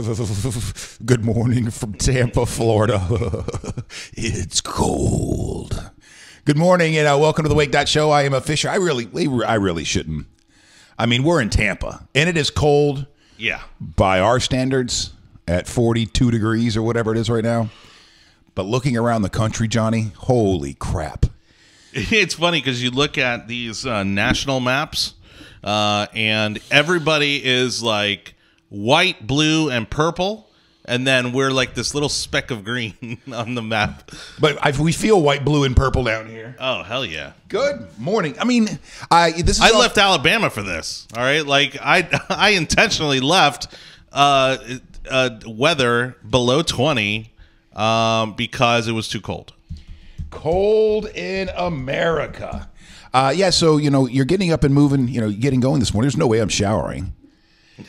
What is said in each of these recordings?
Good morning from Tampa, Florida. It's cold. Good morning and welcome to the Wake.Show. I am a Fisher. I really shouldn't. I mean, we're in Tampa and it is cold. Yeah. By our standards at 42 degrees or whatever it is right now. But looking around the country, Johnny, holy crap. It's funny because you look at these national maps and everybody is like white, blue, and purple. And then we're like this little speck of green on the map. But we feel white, blue, and purple down here. Oh, hell yeah. Good morning. I mean, I left Alabama for this. All right. Like I intentionally left weather below 20 because it was too cold. Cold in America. Yeah, so, you're getting up and moving, getting going this morning. There's no way I'm showering.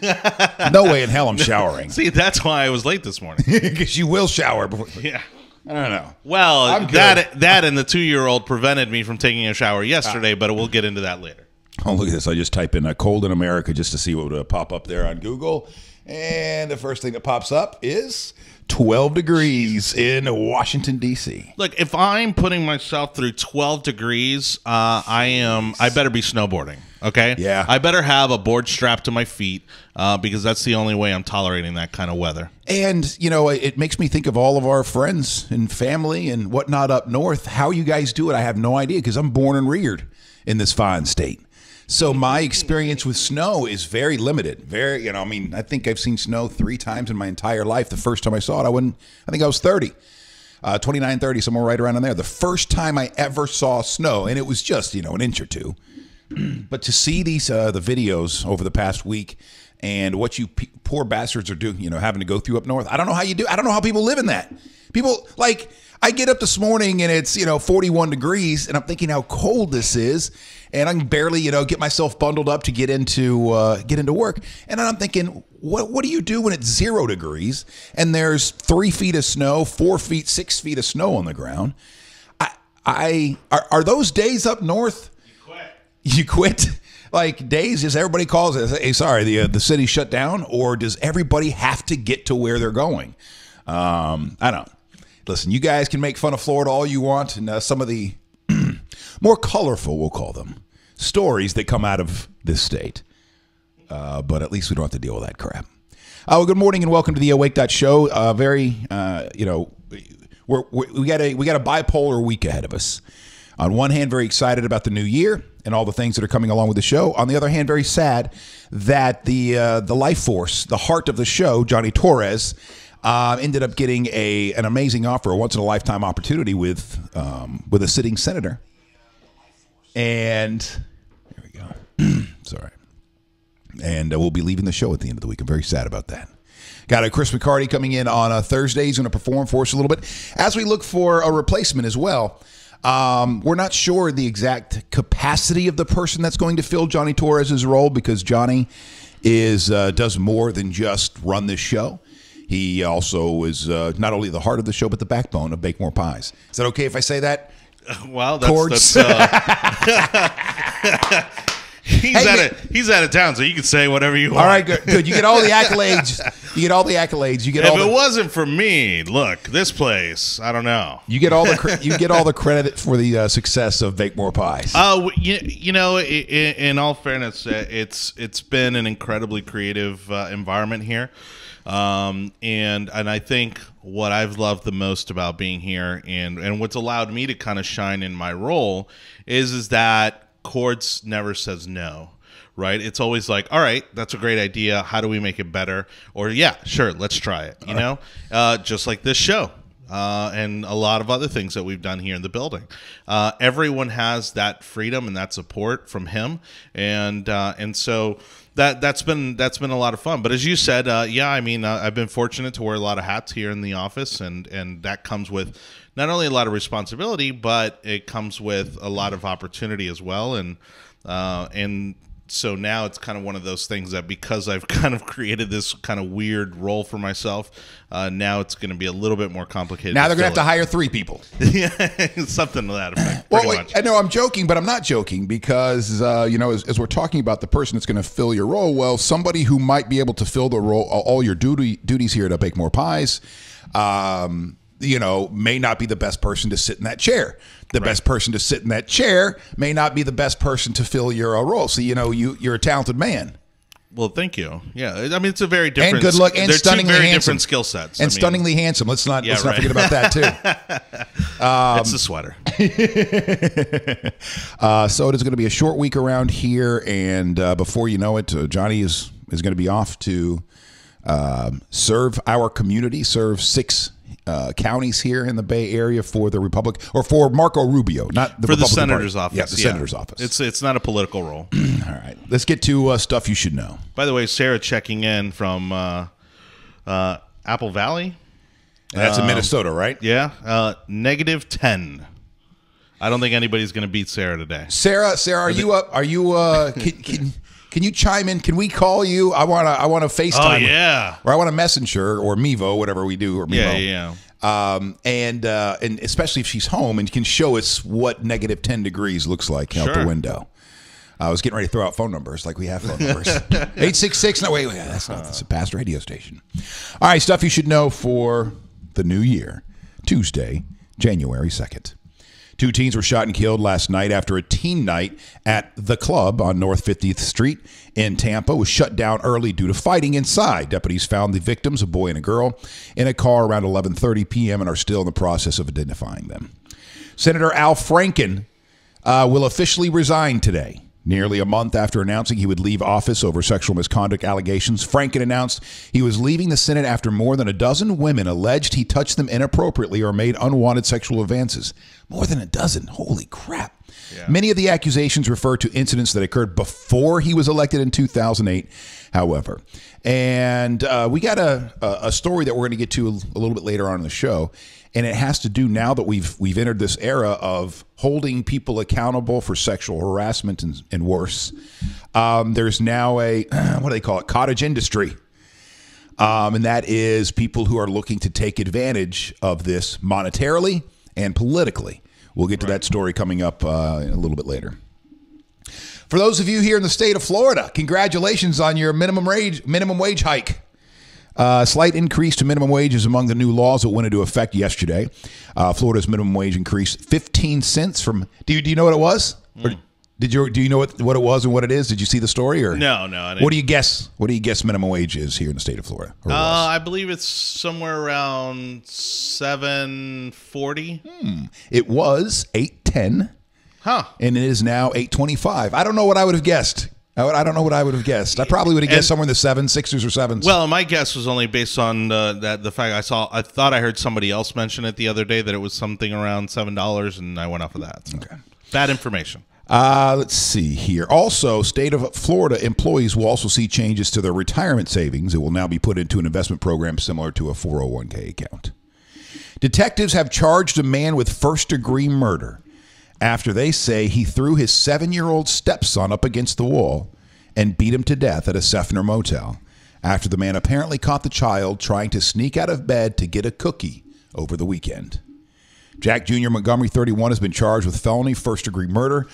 No way in hell I'm showering. See, that's why I was late this morning. Because you will shower before. Yeah. I don't know. Well, that and the 2-year-old prevented me from taking a shower yesterday, but we'll get into that later. Oh, look at this. I just type in cold in America just to see what would pop up there on Google. And the first thing that pops up is 12 degrees in Washington, D.C. Look, if I'm putting myself through 12 degrees, I better be snowboarding, okay? Yeah. I better have a board strapped to my feet because that's the only way I'm tolerating that kind of weather. And, it makes me think of all of our friends and family and whatnot up north. How you guys do it, I have no idea because I'm born and reared in this fine state. So my experience with snow is very limited. I think I've seen snow 3 times in my entire life. The first time I saw it, I think I was 30, 29, 30, somewhere right around in there. The first time I ever saw snow, and it was just, an inch or two. But to see these, the videos over the past week and what you poor bastards are doing, having to go through up north. I don't know how you do. I don't know how people live in that. People, I get up this morning and it's, 41 degrees and I'm thinking how cold this is. And I can barely, get myself bundled up to get into work. And then I'm thinking, what do you do when it's 0 degrees and there's 3 feet of snow, 4 feet, 6 feet of snow on the ground? Are those days up north? You quit? Like days, just everybody calls it, hey, sorry, the city shut down, or does everybody have to get to where they're going? I don't. Listen, you guys can make fun of Florida all you want, and some of the more colorful, we'll call them, stories that come out of this state. But at least we don't have to deal with that crap. Well, good morning and welcome to the Wake.Show. We got a bipolar week ahead of us. On one hand, very excited about the new year and all the things that are coming along with the show. On the other hand, very sad that the life force, the heart of the show, Jonny Torres, ended up getting an amazing offer, a once-in-a-lifetime opportunity with a sitting senator. And there we go. Sorry. And we'll be leaving the show at the end of the week. I'm very sad about that. Got a Chris McCarty coming in on Thursday. He's going to perform for us a little bit. As we look for a replacement as well, we're not sure the exact capacity of the person that's going to fill Jonny Torres' role because Jonny does more than just run this show. He also is not only the heart of the show, but the backbone of Bake More Pies. Is that okay if I say that? Well, that's he's out of town, so you can say whatever you want. All right, good. You get all the accolades. If it wasn't for me, look, this place, I don't know. You get all the credit for the success of Bake More Pies. In all fairness, it's been an incredibly creative environment here. And I think what I've loved the most about being here and what's allowed me to kind of shine in my role is that Cords never says no, right? It's always like, all right, that's a great idea. How do we make it better? Or yeah, sure, let's try it. Just like this show. And a lot of other things that we've done here in the building. Everyone has that freedom and that support from him, and so that's been a lot of fun. But as you said, I've been fortunate to wear a lot of hats here in the office, and that comes with not only a lot of responsibility, but it comes with a lot of opportunity as well, and so now it's kind of one of those things that because I've kind of created this kind of weird role for myself, now it's going to be a little bit more complicated. Now they're going to have to hire 3 people. Yeah, something to that effect. pretty Well, much. I know I'm joking, but I'm not joking because, as we're talking about the person that's going to fill your role, well, somebody who might be able to fill the role, all your duties here to bake more pies, may not be the best person to sit in that chair. The best person to sit in that chair may not be the best person to fill your role. So, you're a talented man. Well, thank you. Yeah, I mean, it's a very different. And good luck. And they're stunningly two very handsome. different skill sets. And stunningly handsome. Let's not forget about that too. It's the sweater. So it is going to be a short week around here, and before you know it, Jonny is going to be off to serve our community, serve 6 counties here in the Bay Area for the Republic, or for Marco Rubio, not the For the Republican senator's Party. office. Yeah, the senator's office. It's not a political role. All right, let's get to stuff you should know. By the way, Sarah checking in from Apple Valley. And that's in Minnesota, right? Yeah, -10. I don't think anybody's going to beat Sarah today. Sarah, are you up? Are you? Can you chime in? Can we call you? I want to FaceTime. Oh yeah. Or I want to Messenger or Mevo, whatever we do, or Mevo. Yeah. And especially if she's home and can show us what -10 degrees looks like out the window. I was getting ready to throw out phone numbers like we have phone numbers. 866. No, wait, that's not. That's a past radio station. All right, stuff you should know for the new year. Tuesday, January 2nd. 2 teens were shot and killed last night after a teen night at The Club on North 50th Street in Tampa was shut down early due to fighting inside. Deputies found the victims, a boy and a girl, in a car around 11:30 p.m. and are still in the process of identifying them. Senator Al Franken will officially resign today. Nearly a month after announcing he would leave office over sexual misconduct allegations, Franken announced he was leaving the Senate after more than a dozen women alleged he touched them inappropriately or made unwanted sexual advances. More than a dozen. Holy crap. Yeah. Many of the accusations refer to incidents that occurred before he was elected in 2008, however. And we got a story that we're going to get to a little bit later on in the show. And it has to do now that we've entered this era of holding people accountable for sexual harassment and worse. There's now a, what do they call it, cottage industry. And that is people who are looking to take advantage of this monetarily and politically. We'll get to that story coming up a little bit later. For those of you here in the state of Florida, congratulations on your minimum wage hike. Slight increase to minimum wage is among the new laws that went into effect yesterday. Florida's minimum wage increased 15 cents from. Do you know what it was? Or do you know what it was and what it is? Did you see the story? Or no, I didn't. What do you guess? What do you guess minimum wage is here in the state of Florida? I believe it's somewhere around $7.40. It was $8.10. Huh? And it is now $8.25. I don't know what I would have guessed. I don't know what I would have guessed. I probably would have guessed somewhere in the 6s or 7s. Well, my guess was only based on the fact I thought I heard somebody else mention it the other day that it was something around $7, and I went off of that. So. Okay, bad information. Let's see here. Also, state of Florida employees will also see changes to their retirement savings. It will now be put into an investment program similar to a 401k account. Detectives have charged a man with first-degree murder after they say he threw his 7-year-old stepson up against the wall and beat him to death at a Seffner motel after the man apparently caught the child trying to sneak out of bed to get a cookie over the weekend. Jack Jr. Montgomery, 31, has been charged with felony first-degree murder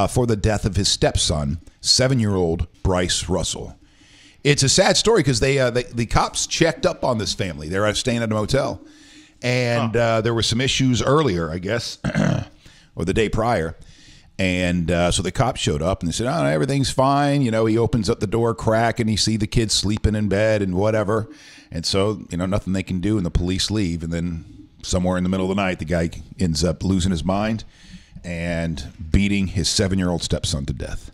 for the death of his stepson, 7-year-old Bryce Russell. It's a sad story because the cops checked up on this family. They were staying at a motel, and there were some issues earlier, I guess, or the day prior. And so the cops showed up and they said, oh, everything's fine. You know, he opens up the door crack and he see the kids sleeping in bed and whatever. And so, nothing they can do, and the police leave. And then somewhere in the middle of the night, the guy ends up losing his mind and beating his 7-year-old stepson to death.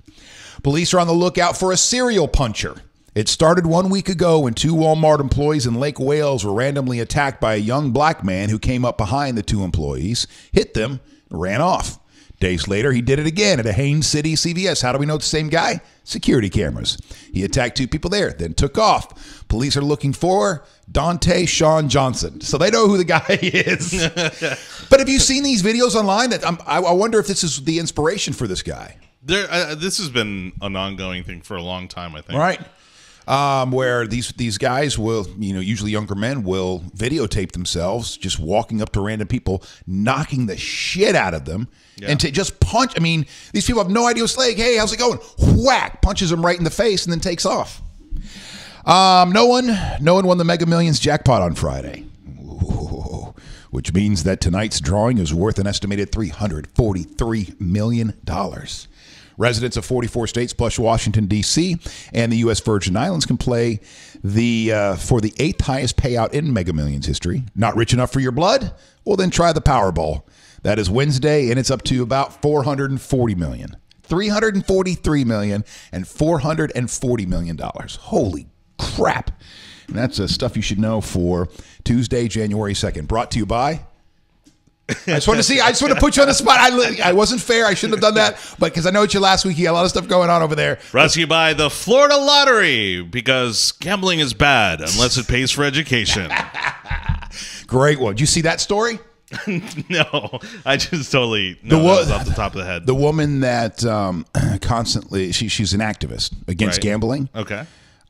Police are on the lookout for a serial puncher. It started 1 week ago when 2 Walmart employees in Lake Wales were randomly attacked by a young black man who came up behind the 2 employees, hit them, ran off. Days later, he did it again at a Haines City CVS. How do we know it's the same guy? Security cameras. He attacked 2 people there, then took off. Police are looking for Dante Sean Johnson. So they know who the guy is. But have you seen these videos online? I wonder if this is the inspiration for this guy. This has been an ongoing thing for a long time, I think. Right. where these guys will, usually younger men will videotape themselves just walking up to random people, knocking the shit out of them, and to just punch. I mean, these people have no idea what's like. Hey, how's it going? Whack, punches them right in the face, and then takes off. No one won the Mega Millions jackpot on Friday, which means that tonight's drawing is worth an estimated $343 million. Residents of 44 states plus Washington, D.C. and the U.S. Virgin Islands can play for the 8th highest payout in Mega Millions history. Not rich enough for your blood? Well, then try the Powerball. That is Wednesday, and it's up to about $440 million. $343 million and $440 million. Holy crap. And that's stuff you should know for Tuesday, January 2nd. Brought to you by... I just want to put you on the spot. I wasn't fair. I shouldn't have done that. But because I know it's your last week, you got a lot of stuff going on over there. Brought to you by the Florida Lottery, because gambling is bad unless it pays for education. Great one. Did you see that story? No, I just totally that was off the top of the head. The woman that constantly she's an activist against gambling. Okay.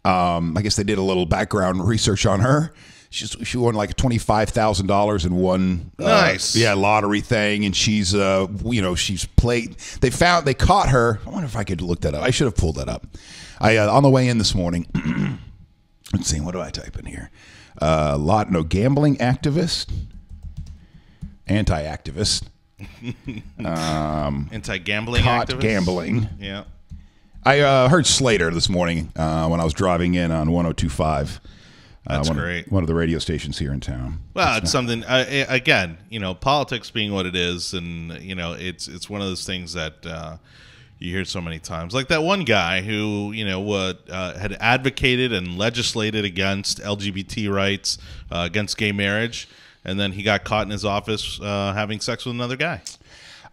I guess they did a little background research on her. She won like $25,000 in one lottery thing, and she's she's played. They caught her. I wonder if I could look that up. I should have pulled that up. On the way in this morning. Let's see, what do I type in here? Gambling activist, anti-activist, anti-gambling caught activist? Gambling. Yeah. I heard Slater this morning when I was driving in on 102.5. That's great. One of the radio stations here in town. Well, it's something. Again, politics being what it is, and it's one of those things that you hear so many times. Like that one guy who had advocated and legislated against LGBT rights, against gay marriage, and then he got caught in his office having sex with another guy.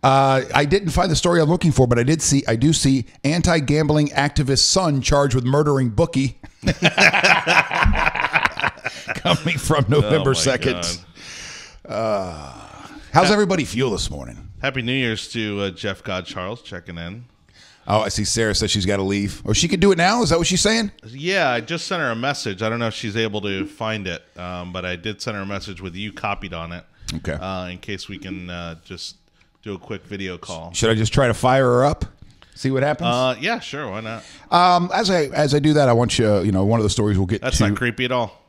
I didn't find the story I'm looking for, but I do see anti-gambling activist son charged with murdering bookie. Coming from November 2nd. How's everybody feel this morning? Happy New Year's to Jeff God Charles checking in. Oh, I see Sarah says she's got to leave. Oh, she could do it now? Is that what she's saying? Yeah, I just sent her a message. I don't know if she's able to find it, but I did send her a message with you copied on it. Okay. In case we can just do a quick video call. Should I just try to fire her up? See what happens? Yeah, sure. Why not? As I do that, I want you, one of the stories we'll get to. That's not creepy at all.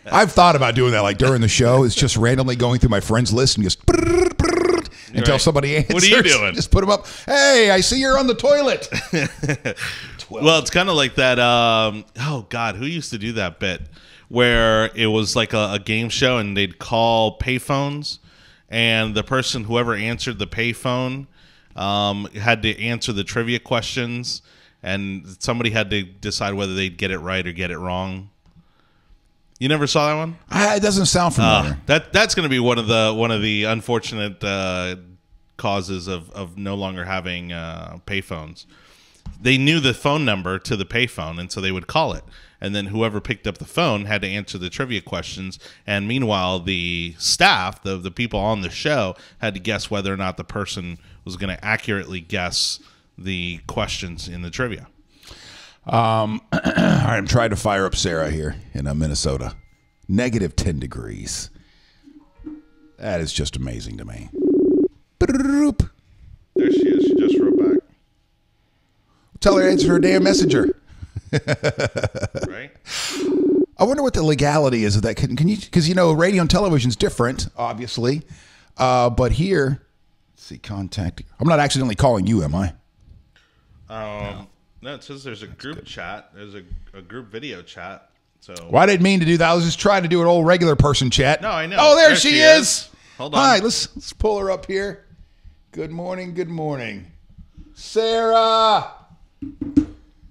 I've thought about doing that, like during the show. It's just randomly going through my friends list and just until somebody answers. What are you doing? Just put them up. Hey, I see you're on the toilet. Well, it's kind of like that. Oh God, who used to do that bit where it was like a game show and they'd call payphones, and the person, whoever answered the payphone, had to answer the trivia questions, and somebody had to decide whether they'd get it right or get it wrong. You never saw that one? It doesn't sound familiar. That's going to be one of the unfortunate causes of no longer having payphones. They knew the phone number to the payphone, and so they would call it. And then whoever picked up the phone had to answer the trivia questions. And meanwhile, the staff, the people on the show, had to guess whether or not the person was going to accurately guess the questions in the trivia. All right, I'm trying to fire up Sarah here in Minnesota. Negative 10 degrees. That is just amazing to me. There she is. She just wrote back. Tell her to answer her damn messenger. Right? I wonder what the legality is of that. Can you? Because radio and television is different, obviously. But here, let's see, contact. I'm not accidentally calling you, am I? No, it says there's a group chat. There's a group video chat. So well, I didn't mean to do that. I was just trying to do an old regular person chat. No, I know. Oh, there she is. Hold on. Hi, let's pull her up here. Good morning. Good morning, Sarah.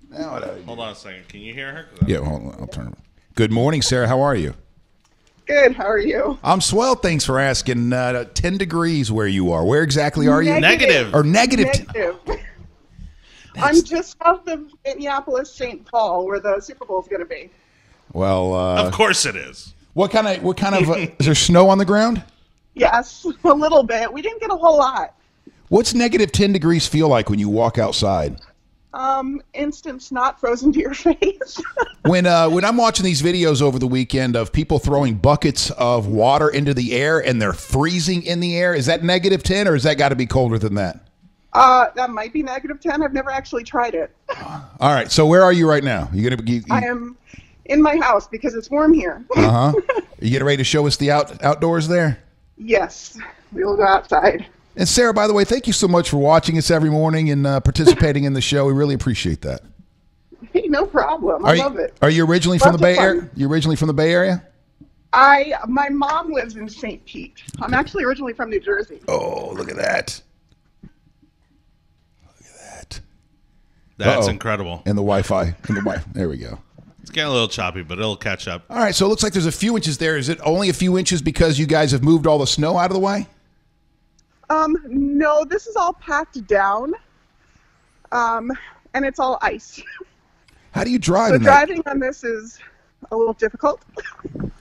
Now hold on a second. Can you hear her? Yeah, hold on. I'll turn her. Good morning, Sarah. How are you? Good. How are you? I'm swell. Thanks for asking. 10 degrees where you are. Where exactly are you? Negative. Or negative. I'm just south of Minneapolis, St. Paul, where the Super Bowl is going to be. Well, of course it is. What kind of is there snow on the ground? Yes, a little bit. We didn't get a whole lot. What's negative 10 degrees feel like when you walk outside? Instant snot frozen to your face. When I'm watching these videos over the weekend of people throwing buckets of water into the air and they're freezing in the air, is that -10 or has that got to be colder than that? That might be -10. I've never actually tried it. All right. So where are you right now? I am in my house because it's warm here. Are you getting ready to show us the outdoors there? Yes, we will go outside. And Sarah, by the way, thank you so much for watching us every morning and participating in the show. We really appreciate that. Hey, no problem. I love it. Are you originally from the Bay Area? You originally from the Bay Area? My mom lives in St. Pete. I'm actually originally from New Jersey. Oh, look at that. That's incredible. And the Wi-Fi. There we go. It's getting a little choppy, but it'll catch up. All right, so it looks like there's a few inches there. Is it only a few inches because you guys have moved all the snow out of the way? No, this is all packed down, and it's all ice. How do you drive? So driving on this is a little difficult.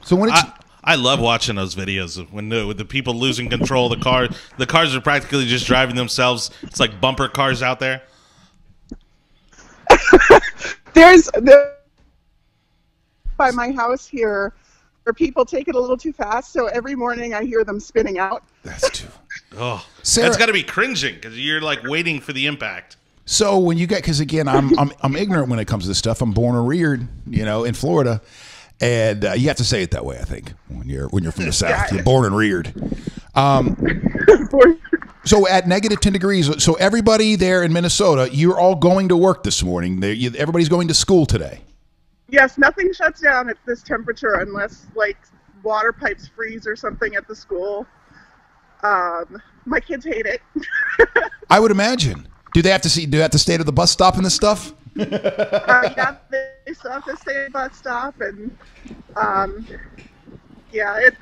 So when it's I love watching those videos of with the people losing control of the car. The cars are practically just driving themselves. It's like bumper cars out there. There's by my house here where people take it a little too fast, so every morning I hear them spinning out. That's too. Oh, Sarah, that's got to be cringing because you're like waiting for the impact. So when you get, because again, I'm ignorant when it comes to this stuff. I'm born and reared, in Florida, and you have to say it that way. I think when you're from the South, you're born and reared. So at -10 degrees, so everybody there in Minnesota, you're all going to work this morning. Everybody's going to school today. Yes, nothing shuts down at this temperature unless like water pipes freeze or something at the school. My kids hate it. I would imagine. Do they have to stay to the bus stop and this stuff? Yeah, they still have to stay at the bus stop, and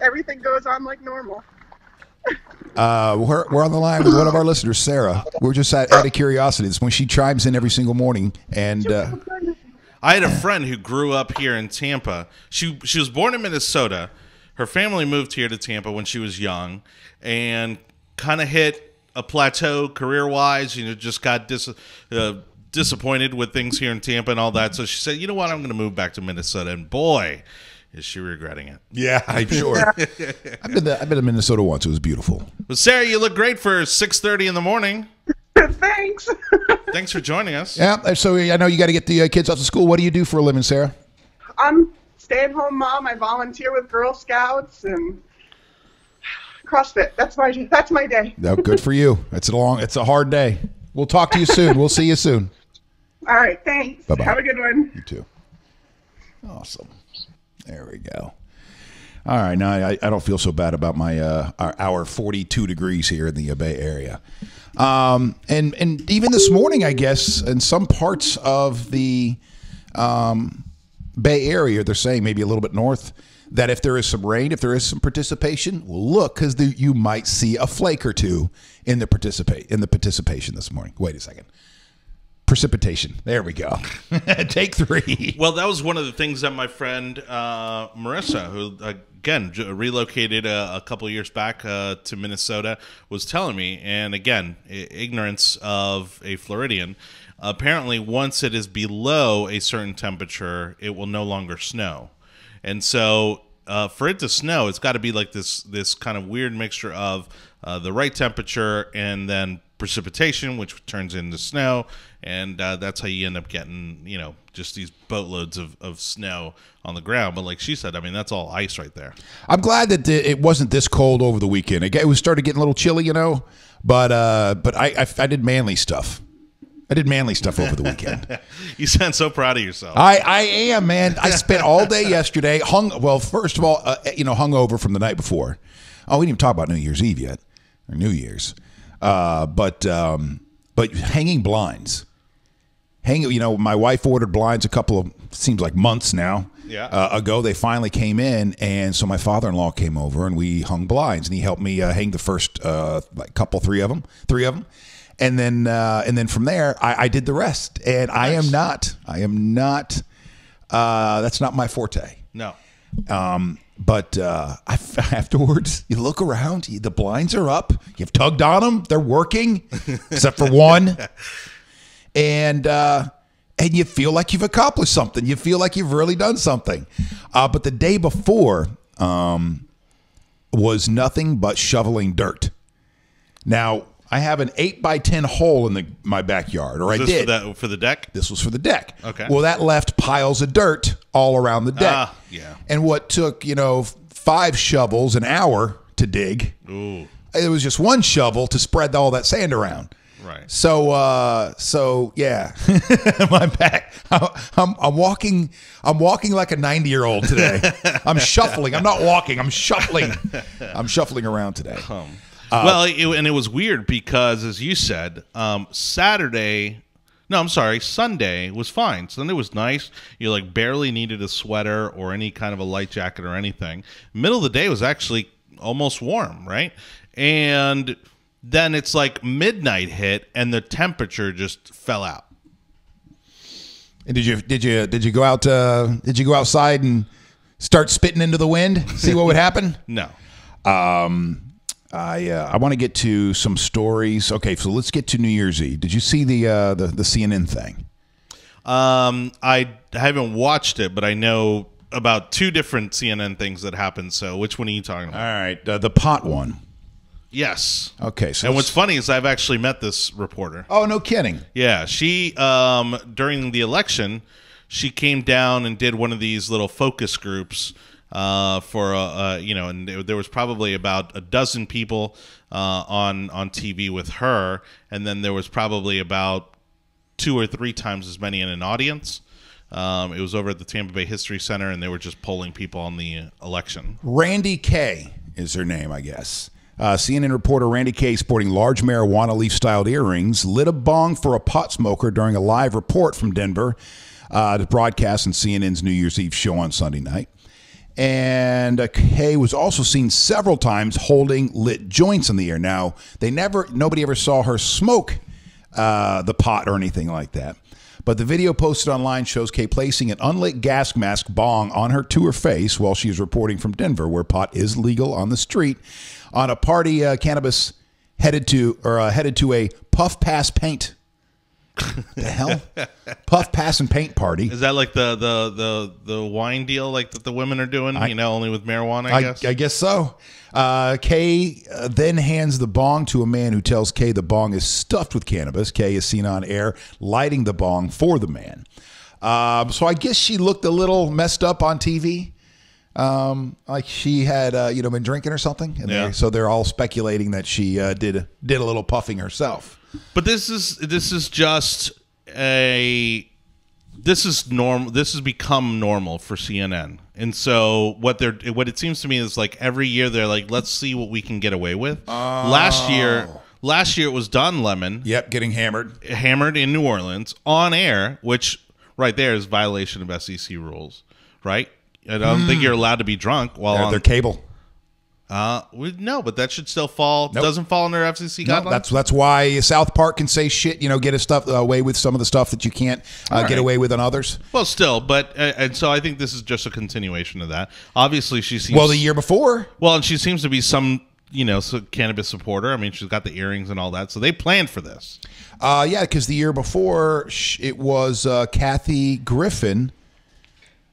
everything goes on like normal. We're on the line with one of our listeners, Sarah. We're just out of curiosity. It's when she chimes in every single morning, and I had a friend who grew up here in Tampa. She was born in Minnesota. Her family moved here to Tampa when she was young, and kind of hit a plateau career-wise. Just got disappointed with things here in Tampa and all that. So she said, "You know what? I'm going to move back to Minnesota." And boy, is she regretting it. Yeah, I'm sure. I've been to Minnesota once. It was beautiful. Well, Sarah, you look great for 6:30 in the morning. Thanks. Thanks for joining us. Yeah, so I know you got to get the kids off to school. What do you do for a living, Sarah? I'm stay-at-home mom. I volunteer with Girl Scouts and CrossFit. That's my day. No, good for you. It's a hard day. We'll talk to you soon. We'll see you soon. All right, thanks. Bye-bye. Have a good one. You too. Awesome. There we go. All right, now I don't feel so bad about my our 42 degrees here in the Bay Area. And even this morning, I guess, in some parts of the Bay Area, they're saying maybe a little bit north, that if there is some rain, if there is some participation, well, look, because you might see a flake or two in the participation this morning. Wait a second. Precipitation. There we go. Take 3. Well, that was one of the things that my friend Marissa, who again relocated a couple of years back to Minnesota, was telling me. And again, ignorance of a Floridian. Apparently, once it is below a certain temperature, it will no longer snow. And so for it to snow, it's got to be like this kind of weird mixture of the right temperature and then precipitation, which turns into snow. And that's how you end up getting, just these boatloads of snow on the ground. But like she said, I mean, that's all ice right there. I'm glad that it wasn't this cold over the weekend. It was started getting a little chilly, but I did manly stuff. I did manly stuff over the weekend. You sound so proud of yourself. I am, man. I spent all day yesterday first of all, hung over from the night before. Oh, we didn't even talk about New Year's Eve yet, or New Year's. But hanging blinds. My wife ordered blinds a couple of, seems like months now. Yeah. Ago. They finally came in, and so my father-in-law came over, and we hung blinds, and he helped me hang the first three of them. And then from there, I did the rest. And nice. I am not, that's not my forte. No. But afterwards, you look around, the blinds are up. You've tugged on them. They're working, except for one. and you feel like you've accomplished something. You feel like you've really done something. But the day before was nothing but shoveling dirt. Now, I have an 8x10 hole in my backyard, or I did. For the deck? This was for the deck. Okay. Well, that left piles of dirt all around the deck. Yeah. And what took, 5 shovels an hour to dig, Ooh. it was just 1 shovel to spread all that sand around. Right. So yeah, my back. I'm walking like a 90-year-old today. I'm shuffling. I'm not walking. I'm shuffling. I'm shuffling around today. And it was weird because, as you said, Sunday was fine. Sunday was nice. You like barely needed a sweater or any kind of a light jacket or anything. Middle of the day was actually almost warm, right? And then it's like midnight hit and the temperature just fell out. And did you go out? Did you go outside and start spitting into the wind? See what would happen? No. I want to get to some stories. Okay, so let's get to New Year's Eve. Did you see the CNN thing? I haven't watched it, but I know about 2 different CNN things that happened. So which one are you talking about? All right, the pot one. Yes. Okay. So and what's funny is I've actually met this reporter. Oh, no kidding. Yeah, she during the election, she came down and did one of these little focus groups for and there was probably about a dozen people on TV with her, and then there was probably about 2 or 3 times as many in an audience. It was over at the Tampa Bay History Center, and they were just polling people on the election. Randy Kay is her name, I guess. CNN reporter Randy Kay, sporting large marijuana leaf-styled earrings, lit a bong for a pot smoker during a live report from Denver to broadcast on CNN's New Year's Eve show on Sunday night. And Kay was also seen several times holding lit joints in the air. Now, nobody ever saw her smoke the pot or anything like that. But the video posted online shows Kay placing an unlit gas mask bong on her to her face while she is reporting from Denver, where pot is legal on the street, on a party cannabis headed to a puff pass paint. The hell? Puff pass and paint party. Is that like the wine deal like that the women are doing? Only with marijuana, I guess? I guess so. Kay then hands the bong to a man who tells Kay the bong is stuffed with cannabis. Kay is seen on air lighting the bong for the man. So I guess she looked a little messed up on TV. Like she had, been drinking or something. And so they're all speculating that she did a little puffing herself. But this is just this has become normal for CNN. And so what it seems to me is like every year they're like, let's see what we can get away with. Oh. Last year it was Don Lemon. Yep, getting hammered in New Orleans on air, which right there is violation of SEC rules, right? I don't think you're allowed to be drunk while they're cable. No, but that should still fall. Nope. Doesn't fall under FCC guidelines. That's why South Park can say shit. Get away with some of the stuff that you can't get away with on others. Well, still, but and so I think this is just a continuation of that. Obviously, she seems the year before. Well, and she seems to be some cannabis supporter. I mean, she's got the earrings and all that, so they planned for this. Yeah, because the year before it was Kathy Griffin.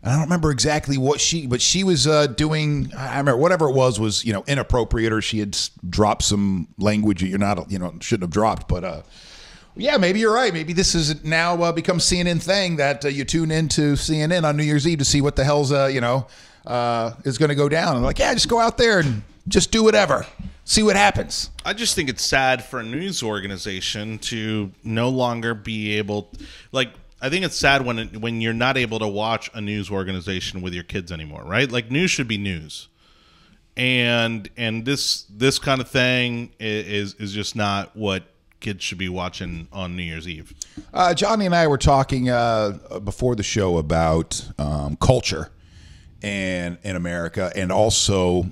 I don't remember exactly what she was doing. I remember whatever it was inappropriate, or she had dropped some language that shouldn't have dropped. But yeah, maybe you're right. Maybe this is now become CNN thing that you tune into CNN on New Year's Eve to see what the hell's is going to go down. And like, yeah, just go out there and just do whatever, see what happens. I just think it's sad for a news organization to no longer be able, I think it's sad when you're not able to watch a news organization with your kids anymore, right? Like, news should be news, and this kind of thing is just not what kids should be watching on New Year's Eve. Jonny and I were talking before the show about culture in America, and also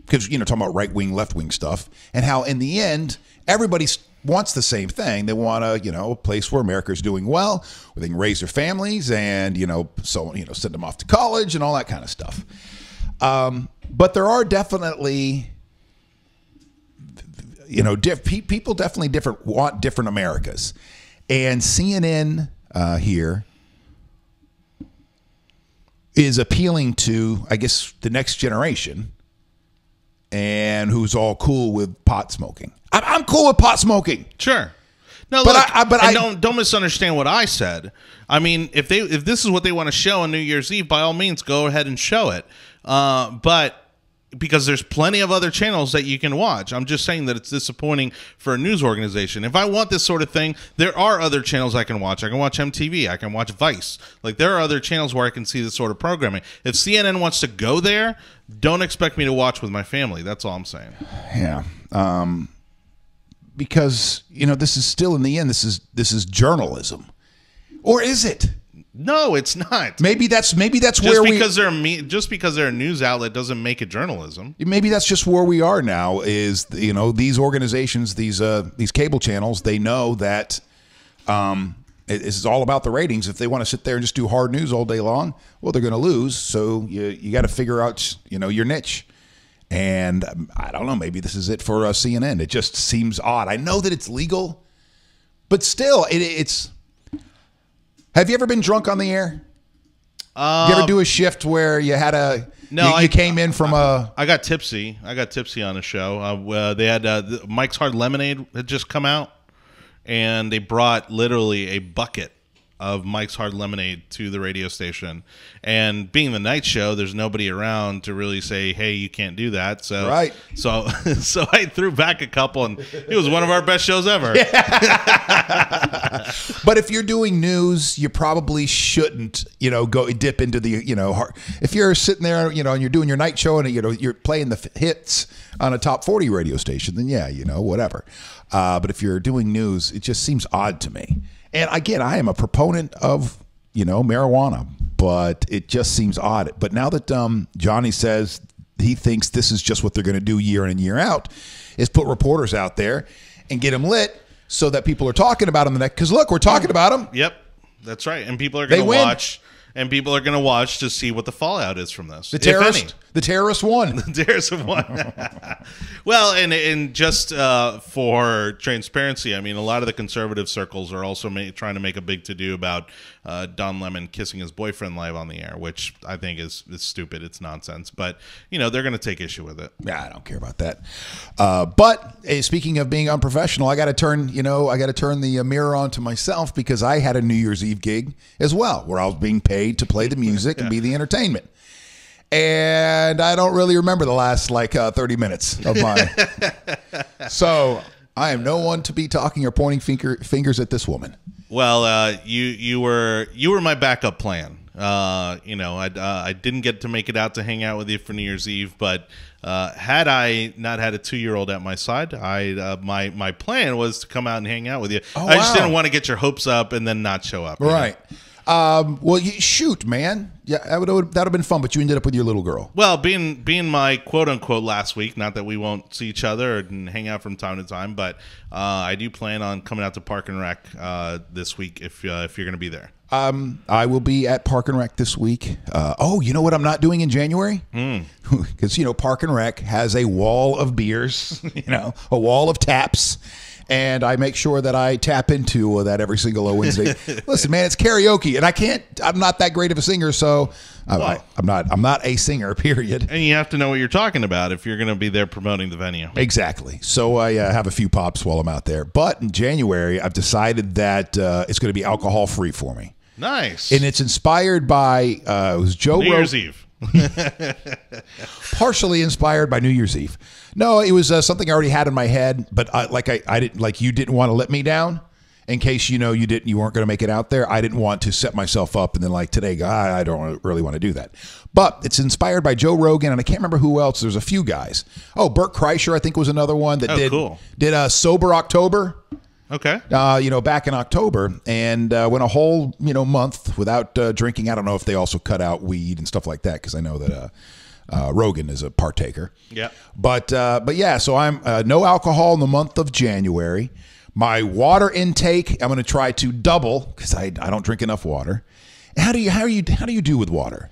because talking about right wing, left wing stuff, and how in the end everybody wants the same thing. They want a place where America's doing well, where they can raise their families, and send them off to college and all that kind of stuff. But there are definitely people definitely want different Americas. And CNN here is appealing to, I guess, the next generation, and who's all cool with pot smoking. I'm cool with pot smoking. Sure. No, But look, I don't misunderstand what I said. I mean, if this is what they want to show on New Year's Eve, by all means, go ahead and show it. But because there's plenty of other channels that you can watch. I'm just saying that it's disappointing for a news organization. If I want this sort of thing, there are other channels I can watch. I can watch MTV. I can watch Vice. Like, there are other channels where I can see this sort of programming. If CNN wants to go there, don't expect me to watch with my family. That's all I'm saying. Yeah. Because, this is still, in the end, this is journalism. Or is it? No, it's not. Maybe that's Just where because they're a news outlet doesn't make it journalism. Maybe that's just where we are now. Is these organizations, these cable channels, they know that it's all about the ratings. If they want to sit there and just do hard news all day long, well, they're going to lose. So you got to figure out your niche. And I don't know. Maybe this is it for CNN. It just seems odd. I know that it's legal, but still, it's. Have you ever been drunk on the air? You ever do a shift where you had you came in from a... I got tipsy. I got tipsy on a show. They had Mike's Hard Lemonade had just come out, and they brought literally a bucket of Mike's Hard Lemonade to the radio station. And being the night show, there's nobody around to really say, hey, you can't do that. So, right. So I threw back a couple, and it was one of our best shows ever. But if you're doing news, you probably shouldn't, go dip into the, if you're sitting there, and you're doing your night show and, you're playing the hits on a top 40 radio station, then yeah, whatever. But if you're doing news, it just seems odd to me. And again, I am a proponent of, marijuana, but it just seems odd. But now that Jonny says he thinks this is just what they're going to do year in and year out, is put reporters out there and get them lit so that people are talking about them the next. Because look, we're talking about them. Yep, that's right. And people are going to watch. And people are going to watch to see what the fallout is from this. The terrorists won. The terrorists have won. Well, and just for transparency, I mean, a lot of the conservative circles are also trying to make a big to-do about Don Lemon kissing his boyfriend live on the air, which I think is stupid. It's nonsense. But, they're going to take issue with it. Yeah, I don't care about that. But speaking of being unprofessional, I got to turn the mirror on to myself, because I had a New Year's Eve gig as well, where I was being paid to play the music and be the entertainment. And I don't really remember the last 30 minutes of mine. So I am no one to be talking or pointing fingers at this woman. Well, you were my backup plan. I didn't get to make it out to hang out with you for New Year's Eve, but had I not had a 2-year-old at my side, my plan was to come out and hang out with you. Oh, I just didn't want to get your hopes up and then not show up. Right. Well, shoot, man. Yeah, that would have been fun, but you ended up with your little girl. Well, being my quote-unquote last week, not that we won't see each other and hang out from time to time, but I do plan on coming out to Park and Rec this week if you're going to be there. I will be at Park and Rec this week. You know what I'm not doing in January? Because, Park and Rec has a wall of beers, a wall of taps. And I make sure that I tap into that every single Wednesday. Listen, man, it's karaoke, and I'm not that great of a singer, so I'm not a singer, period. And you have to know what you're talking about if you're going to be there promoting the venue. Exactly. So I have a few pops while I'm out there. But in January, I've decided that it's going to be alcohol-free for me. Nice. And it's inspired by it was Joe New Year's Eve. Partially inspired by New Year's Eve. No, it was something I already had in my head, but I didn't you didn't want to let me down in case you weren't going to make it out there. I didn't want to set myself up and then today, I don't really want to do that. But it's inspired by Joe Rogan, and I can't remember who else. There's a few guys. Oh, Bert Kreischer, I think, was another one that did Sober October. Okay. Back in October, and went a whole month without drinking. I don't know if they also cut out weed and stuff like that, because I know that Rogan is a partaker. Yeah. But yeah, so I'm no alcohol in the month of January. My water intake, I'm going to try to double, because I don't drink enough water. How do you do with water?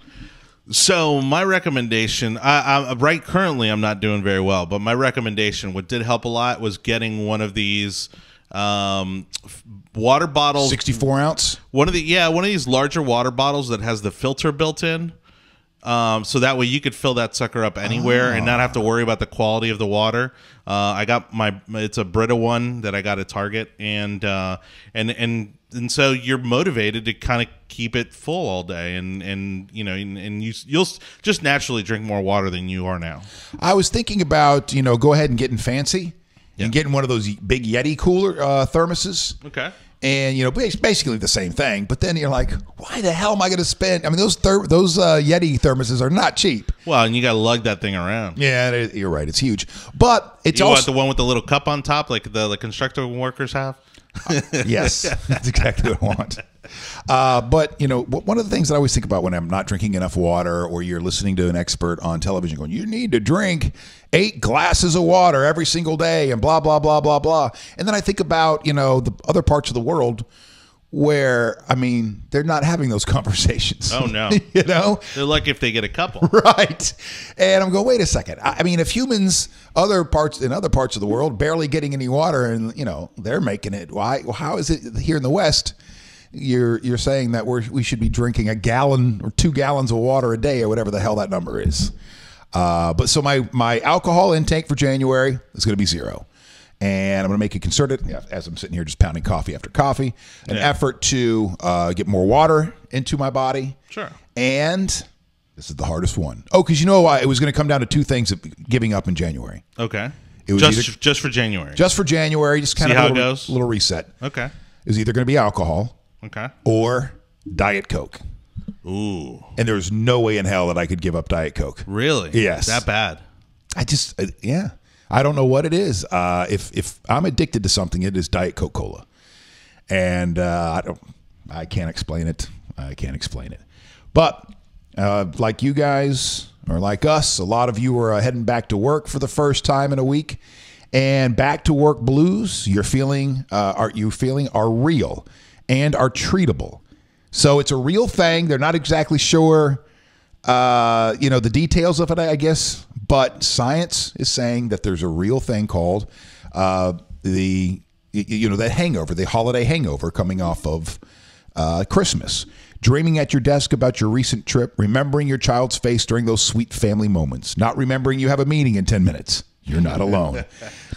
So my recommendation, right currently I'm not doing very well, but my recommendation, what did help a lot, was getting one of these water bottles, 64 ounce. one of these larger water bottles that has the filter built in. So that way you could fill that sucker up anywhere and not have to worry about the quality of the water. I got it's a Brita one that I got at Target, and so you're motivated to kind of keep it full all day, and you'll just naturally drink more water than you are now. I was thinking about go ahead and getting fancy and getting one of those big Yeti cooler thermoses. Okay. And basically the same thing, but then you're like, why the hell am I going to spend? I mean, those Yeti thermoses are not cheap. Well, and you got to lug that thing around. Yeah, you're right. It's huge, but it's you also want the one with the little cup on top, like the construction workers have. Yes, that's exactly what I want. But one of the things that I always think about when I'm not drinking enough water, or you're listening to an expert on television going, you need to drink 8 glasses of water every single day and blah, blah, blah, blah, blah. And then I think about, the other parts of the world where, I mean, they're not having those conversations. Oh, no. They're lucky if they get a couple. Right. And I'm going, wait a second. I mean, if humans, in other parts of the world, barely getting any water and, they're making it, why? Well, how is it here in the West? You're saying that we should be drinking a gallon or 2 gallons of water a day or whatever the hell that number is. But so my alcohol intake for January is going to be 0. And I'm going to make a concerted, as I'm sitting here just pounding coffee after coffee, an effort to get more water into my body. Sure. And this is the hardest one. Oh, because it was going to come down to 2 things of giving up in January. Okay. It was just for January. Just for January, just kind of a little reset. Okay. It was either going to be alcohol. Okay. Or Diet Coke. Ooh. And there's no way in hell that I could give up Diet Coke. Really? Yes. That bad? I don't know what it is. If I'm addicted to something, it is Diet Coca-Cola. And I can't explain it. But like you guys, or like us, a lot of you are heading back to work for the first time in a week. And back to work blues you're feeling are real and are treatable. So it's a real thing. They're not exactly sure, the details of it, I guess. But science is saying that there's a real thing called that hangover, the holiday hangover coming off of Christmas. Dreaming at your desk about your recent trip, remembering your child's face during those sweet family moments, not remembering you have a meeting in 10 minutes. You're not alone.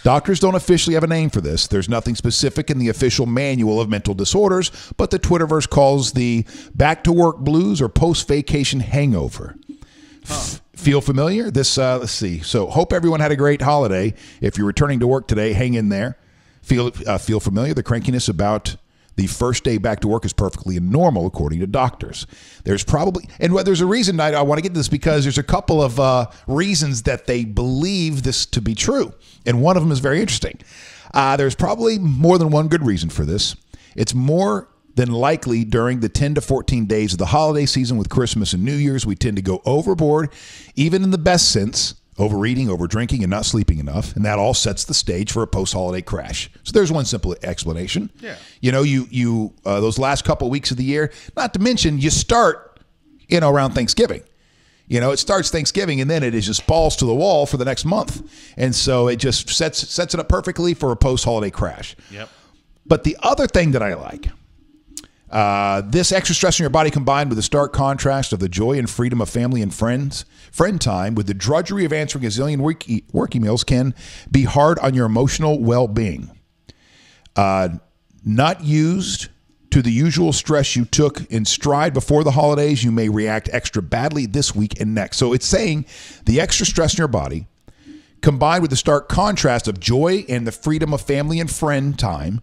Doctors don't officially have a name for this. There's nothing specific in the official manual of mental disorders, but the Twitterverse calls the back-to-work blues or post-vacation hangover. Feel familiar? Let's see. So hope everyone had a great holiday. If you're returning to work today, hang in there. Feel familiar? The crankiness about the first day back to work is perfectly normal, according to doctors. There's a reason I want to get to this, because there's a couple of reasons that they believe this to be true. And one of them is very interesting. There's probably more than one good reason for this. It's more than likely during the 10 to 14 days of the holiday season with Christmas and New Year's, we tend to go overboard, even in the best sense, overeating, overdrinking, and not sleeping enough, and that all sets the stage for a post-holiday crash. So there's one simple explanation. Yeah. You those last couple of weeks of the year, not to mention you start, around Thanksgiving. It starts Thanksgiving, and then it is just balls to the wall for the next month, and so it just sets it up perfectly for a post-holiday crash. Yep. But the other thing that I like, this extra stress in your body combined with the stark contrast of the joy and freedom of family and friend time with the drudgery of answering a zillion work emails can be hard on your emotional well-being. Not used to the usual stress you took in stride before the holidays, you may react extra badly this week and next. So it's saying the extra stress in your body combined with the stark contrast of joy and the freedom of family and friend time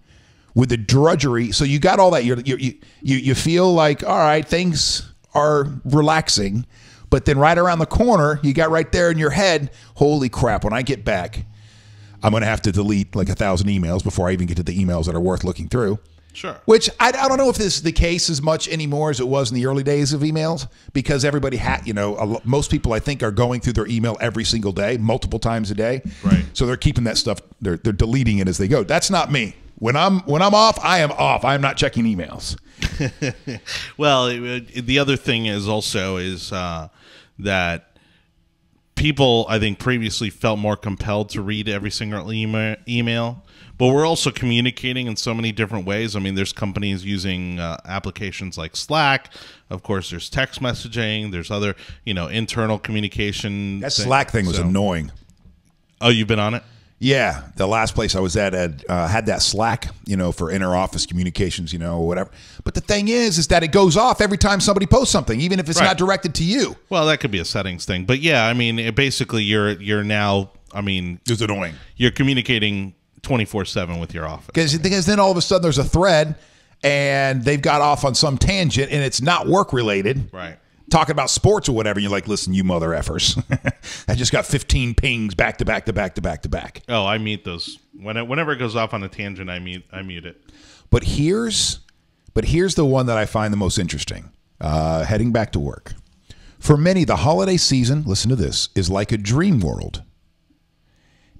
with the drudgery. So you got all that. You feel like, all right, things are relaxing, but then right around the corner, you got right there in your head, holy crap, when I get back, I'm going to have to delete like 1,000 emails before I even get to the emails that are worth looking through. Sure. Which I don't know if this is the case as much anymore as it was in the early days of emails, because everybody had, most people I think are going through their email every single day, multiple times a day. Right. So they're keeping that stuff, they're deleting it as they go. That's not me. When I'm off, I am off. I'm not checking emails. Well, the other thing is also that people, I think, previously felt more compelled to read every single email. But we're also communicating in so many different ways. I mean, there's companies using applications like Slack. Of course, there's text messaging. There's other, internal communication. That Slack thing was annoying. Oh, you've been on it? Yeah, the last place I was at had that Slack, for inter-office communications, or whatever. But the thing is that it goes off every time somebody posts something, even if it's not directed to you. Well, that could be a settings thing. But yeah, I mean, basically you're now, it's annoying. You're communicating 24/7 with your office. Because then all of a sudden there's a thread and they've got off on some tangent and it's not work related. Right. Talking about sports or whatever. And you're like, listen, you mother effers. I just got 15 pings back to back to back to back to back. Oh, I mute those. Whenever it goes off on a tangent, I mute it. But here's the one that I find the most interesting. Heading back to work. For many, the holiday season, listen to this, is like a dream world.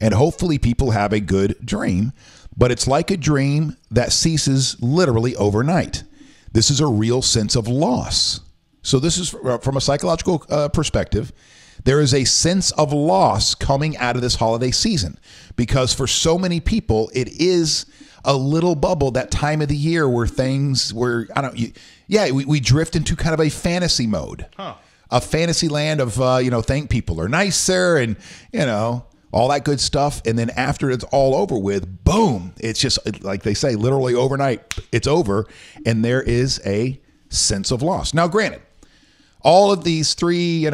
And hopefully people have a good dream, but it's like a dream that ceases literally overnight. This is a real sense of loss. So this is from a psychological perspective. There is a sense of loss coming out of this holiday season because for so many people, it is a little bubble, that time of the year where we drift into kind of a fantasy mode, a fantasy land of, think people are nicer and, all that good stuff. And then after it's all over with, boom, it's just like they say, literally overnight, it's over. And there is a sense of loss. Now, granted, all of these three,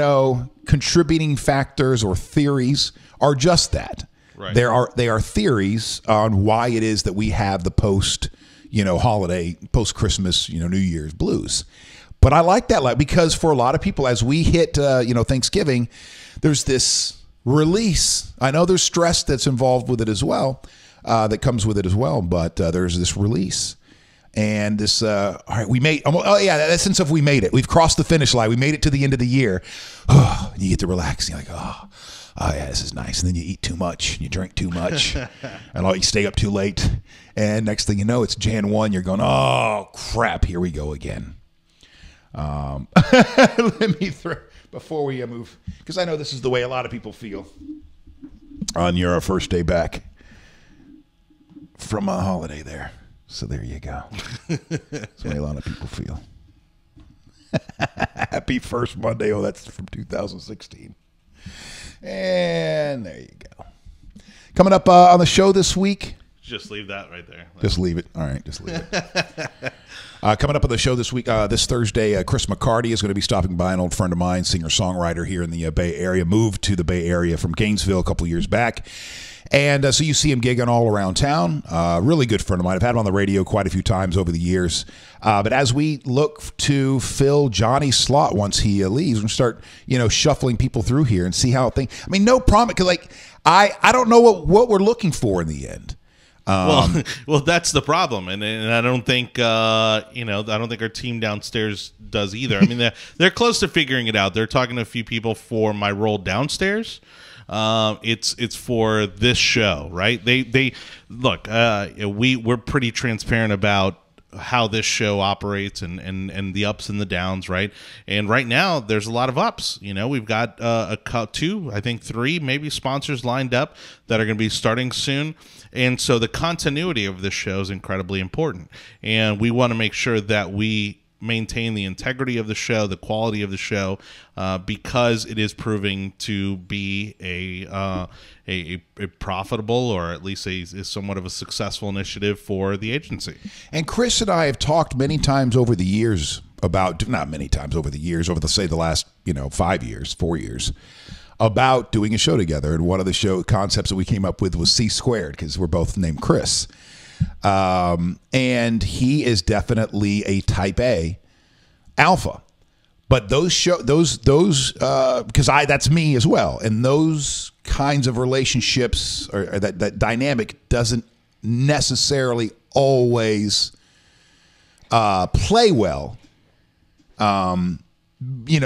contributing factors or theories are just that. Right. They are theories on why it is that we have the holiday, post-Christmas, New Year's blues. But I like that because for a lot of people, as we hit, Thanksgiving, there's this release. I know there's stress that's involved with it as well, that comes with it as well, but there's this release. And this, all right, we made, that sense of we made it. We've crossed the finish line. We made it to the end of the year. Oh, you get to relax. And you're like, oh yeah, this is nice. And then you eat too much and you drink too much and you stay up too late. And next thing you know, it's Jan 1. You're going, oh, crap, here we go again. Let me before we move, because I know this is the way a lot of people feel on your first day back from a holiday there. So there you go. That's the way a lot of people feel. Happy first Monday. Oh, that's from 2016. And there you go. Coming up on the show this week. Just leave that right there. Just leave it. All right, just leave it. Coming up on the show this week, this Thursday, Chris McCarty is going to be stopping by, an old friend of mine, singer-songwriter here in the Bay Area, moved to the Bay Area from Gainesville a couple years back. And so you see him gigging all around town. Really good friend of mine. I've had him on the radio quite a few times over the years. But as we look to fill Jonny's slot once he leaves, we're going to start, shuffling people through here and see how things. I mean, no promise, because I don't know what we're looking for in the end. Well, that's the problem, and I don't think I don't think our team downstairs does either. I mean, they're close to figuring it out. They're talking to a few people for my role downstairs. It's for this show, right? They look. We're pretty transparent about how this show operates and the ups and the downs, right? And right now there's a lot of ups. We've got two, I think three, maybe sponsors lined up that are going to be starting soon. And so the continuity of this show is incredibly important. And we want to make sure that we maintain the integrity of the show, the quality of the show, because it is proving to be a profitable, or at least a somewhat of a successful initiative for the agency. And Chris and I have talked many times over the years about, not many times over the years, over the last 4 years, about doing a show together. And one of the show concepts that we came up with was C Squared, because we're both named Chris. And he is definitely a type A alpha, but because that's me as well. And those kinds of relationships or that dynamic doesn't necessarily always, play well. You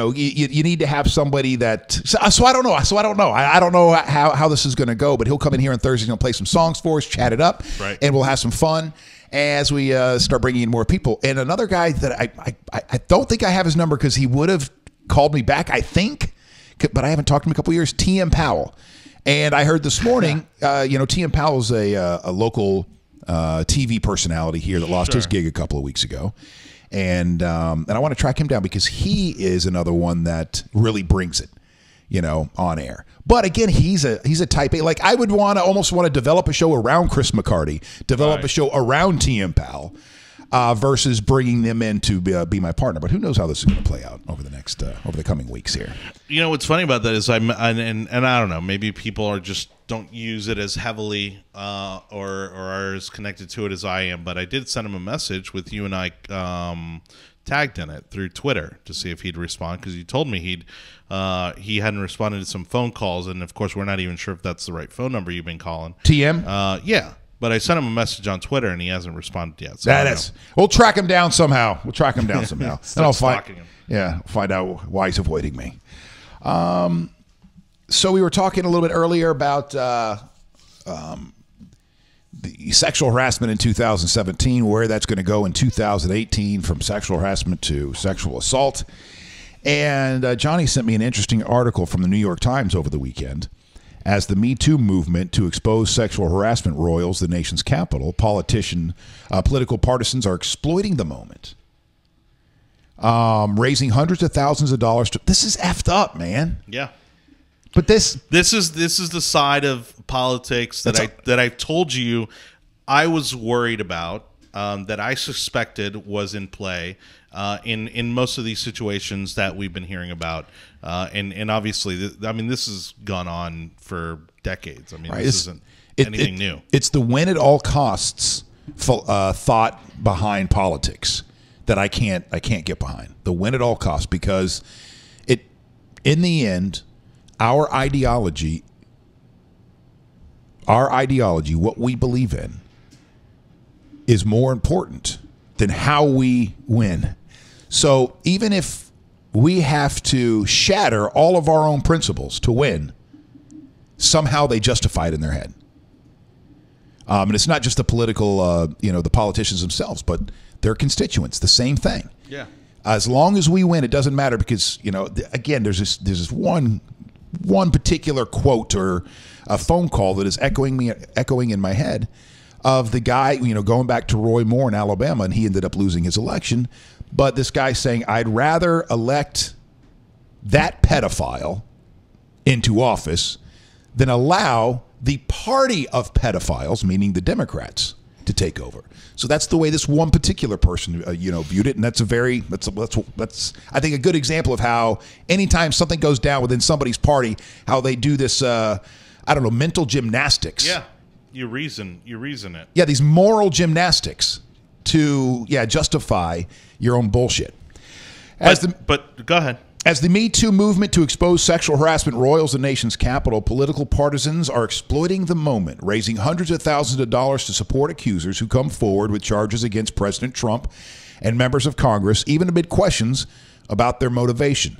need to have somebody that. So I don't know. I don't know how this is going to go. But he'll come in here on Thursday. He'll play some songs for us, chat it up, right, and we'll have some fun as we start bringing in more people. And another guy that I don't think I have his number because he would have called me back, I think, but I haven't talked to him in a couple of years. T.M. Powell. And I heard this morning, T.M. Powell's a local TV personality here that lost his gig a couple of weeks ago. And I want to track him down because he is another one that really brings it, on air. But again, he's a type A. Like I would almost want to develop a show around Chris McCarty, develop a show around T.M. Powell, versus bringing them in to be my partner. But who knows how this is going to play out over the coming weeks here. What's funny about that is and I don't know, maybe people don't use it as heavily or are as connected to it as I am. But I did send him a message with you and I tagged in it through Twitter to see if he'd respond, because he told me he hadn't responded to some phone calls, and of course we're not even sure if that's the right phone number you've been calling. TM? Yeah. But I sent him a message on Twitter, and he hasn't responded yet. So we'll track him down somehow. And I'll find him. Yeah, find out why he's avoiding me. So we were talking a little bit earlier about the sexual harassment in 2017, where that's going to go in 2018 from sexual harassment to sexual assault. And Jonny sent me an interesting article from the New York Times over the weekend. As the Me Too movement to expose sexual harassment roils the nation's capital, political partisans are exploiting the moment, raising hundreds of thousands of dollars. This is effed up, man. Yeah. But this is the side of politics that I told you I was worried about, that I suspected was in play in most of these situations that we've been hearing about, and obviously, this has gone on for decades. This isn't anything new. It's the win at all costs thought behind politics that I can't get behind. The win at all costs, because in the end, our ideology, what we believe in, is more important than how we win. So even if we have to shatter all of our own principles to win, somehow they justify it in their head. And it's not just the political, the politicians themselves, but their constituents, the same thing. Yeah. As long as we win, it doesn't matter, because, again, there's this one particular quote or a phone call that is echoing in my head, of the guy, going back to Roy Moore in Alabama, and he ended up losing his election. But this guy saying, I'd rather elect that pedophile into office than allow the party of pedophiles, meaning the Democrats, to take over. So that's the way this one particular person, viewed it, and that's I think a good example of how anytime something goes down within somebody's party, how they do this, mental gymnastics. Yeah, you reason it. Yeah, these moral gymnastics to justify your own bullshit. But go ahead. As the Me Too movement to expose sexual harassment roils the nation's capital, political partisans are exploiting the moment, raising hundreds of thousands of dollars to support accusers who come forward with charges against President Trump and members of Congress, even amid questions about their motivation.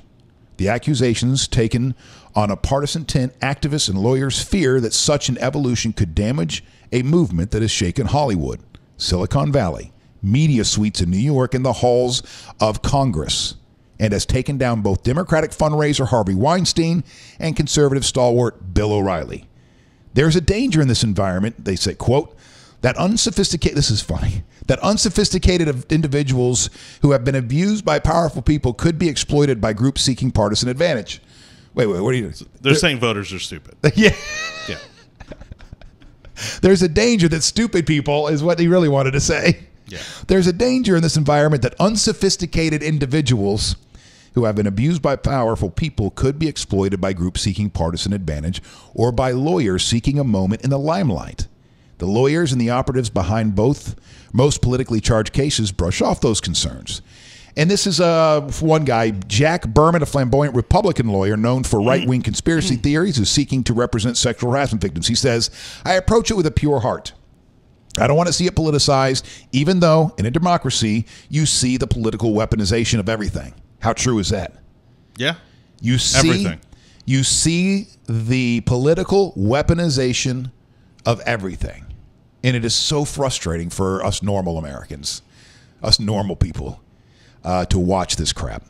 The accusations, taken on a partisan tint, activists and lawyers fear that such an evolution could damage a movement that has shaken Hollywood, Silicon Valley, media suites in New York, and the halls of Congress, and has taken down both Democratic fundraiser Harvey Weinstein and conservative stalwart Bill O'Reilly. There's a danger in this environment, they say, quote, that unsophisticated individuals who have been abused by powerful people could be exploited by groups seeking partisan advantage. Wait, what are you? They're saying voters are stupid. Yeah. Yeah. There's a danger that stupid people is what he really wanted to say. Yeah. There's a danger in this environment that unsophisticated individuals who have been abused by powerful people could be exploited by groups seeking partisan advantage or by lawyers seeking a moment in the limelight. The lawyers and the operatives behind most politically charged cases brush off those concerns. And this is one guy, Jack Berman, a flamboyant Republican lawyer known for right-wing conspiracy theories, who's seeking to represent sexual harassment victims. He says, I approach it with a pure heart. I don't want to see it politicized, even though in a democracy, you see the political weaponization of everything. How true is that? Yeah. You see the political weaponization of everything. And it is so frustrating for us normal Americans, us normal people. to watch this crap.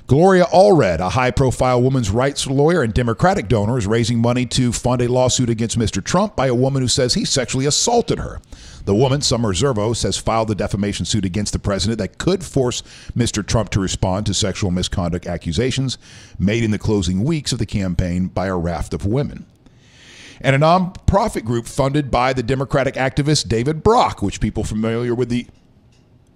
Gloria Allred, a high-profile women's rights lawyer and Democratic donor, is raising money to fund a lawsuit against Mr. Trump by a woman who says he sexually assaulted her. The woman, Summer Zervos, has filed a defamation suit against the president that could force Mr. Trump to respond to sexual misconduct accusations made in the closing weeks of the campaign by a raft of women. And a nonprofit group funded by the Democratic activist David Brock, which people familiar with the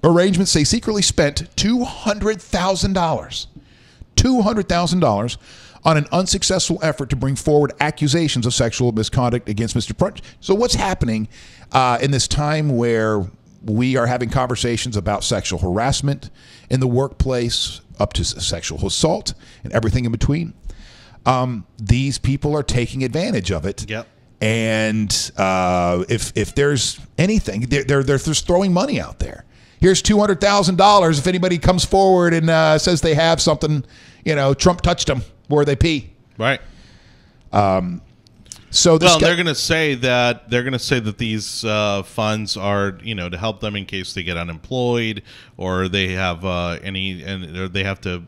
arrangement say secretly spent $200,000 on an unsuccessful effort to bring forward accusations of sexual misconduct against Mr. Trump. So what's happening in this time where we are having conversations about sexual harassment in the workplace, up to sexual assault and everything in between? These people are taking advantage of it. Yep. And if there's anything, they're just throwing money out there. Here's $200,000 if anybody comes forward and says they have something, Trump touched them where they pee. Right. So they're going to say that these funds are, to help them in case they get unemployed or they have or they have to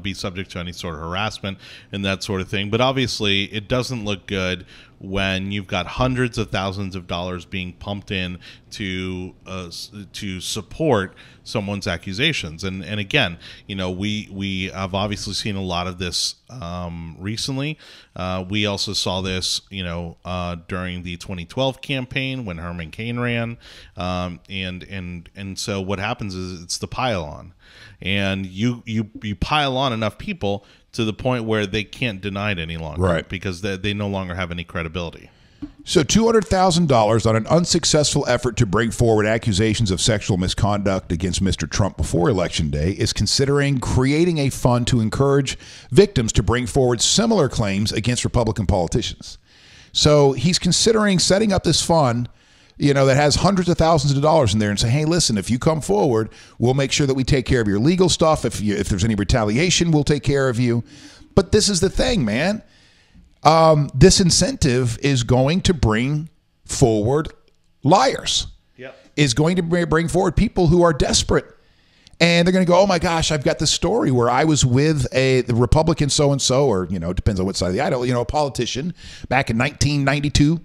be subject to any sort of harassment and that sort of thing. But obviously, it doesn't look good when you've got hundreds of thousands of dollars being pumped in to support someone's accusations. And again, we have obviously seen a lot of this recently. We also saw this, during the 2012 campaign when Herman Cain ran. And so what happens is it's the pile on, and you pile on enough people to the point where they can't deny it any longer, right? Because they no longer have any credibility. So $200,000 on an unsuccessful effort to bring forward accusations of sexual misconduct against Mr. Trump before Election Day is considering creating a fund to encourage victims to bring forward similar claims against Republican politicians. So he's considering setting up this fund, that has hundreds of thousands of dollars in there, and say, hey, listen, if you come forward, we'll make sure that we take care of your legal stuff. If there's any retaliation, we'll take care of you. But this is the thing, man. This incentive is going to bring forward liars. Yep. Is going to bring forward people who are desperate. And they're going to go, oh, my gosh, I've got this story where I was with the Republican so-and-so, or, depends on what side of the aisle, a politician back in 1992.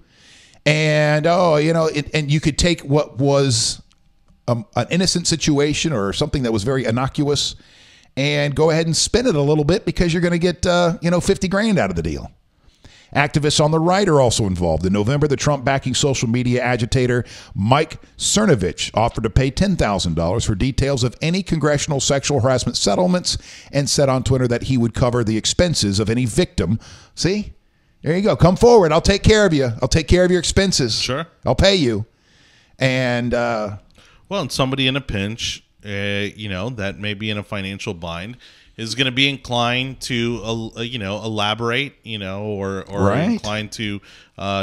And, and you could take what was an innocent situation or something that was very innocuous and go ahead and spin it a little bit because you're going to get, 50 grand out of the deal. Activists on the right are also involved. In November, the Trump-backing social media agitator Mike Cernovich offered to pay $10,000 for details of any congressional sexual harassment settlements and said on Twitter that he would cover the expenses of any victim. See? There you go. Come forward. I'll take care of you. I'll take care of your expenses. Sure. I'll pay you. And and somebody in a pinch, that may be in a financial bind, is going to be inclined to, elaborate, or right. inclined to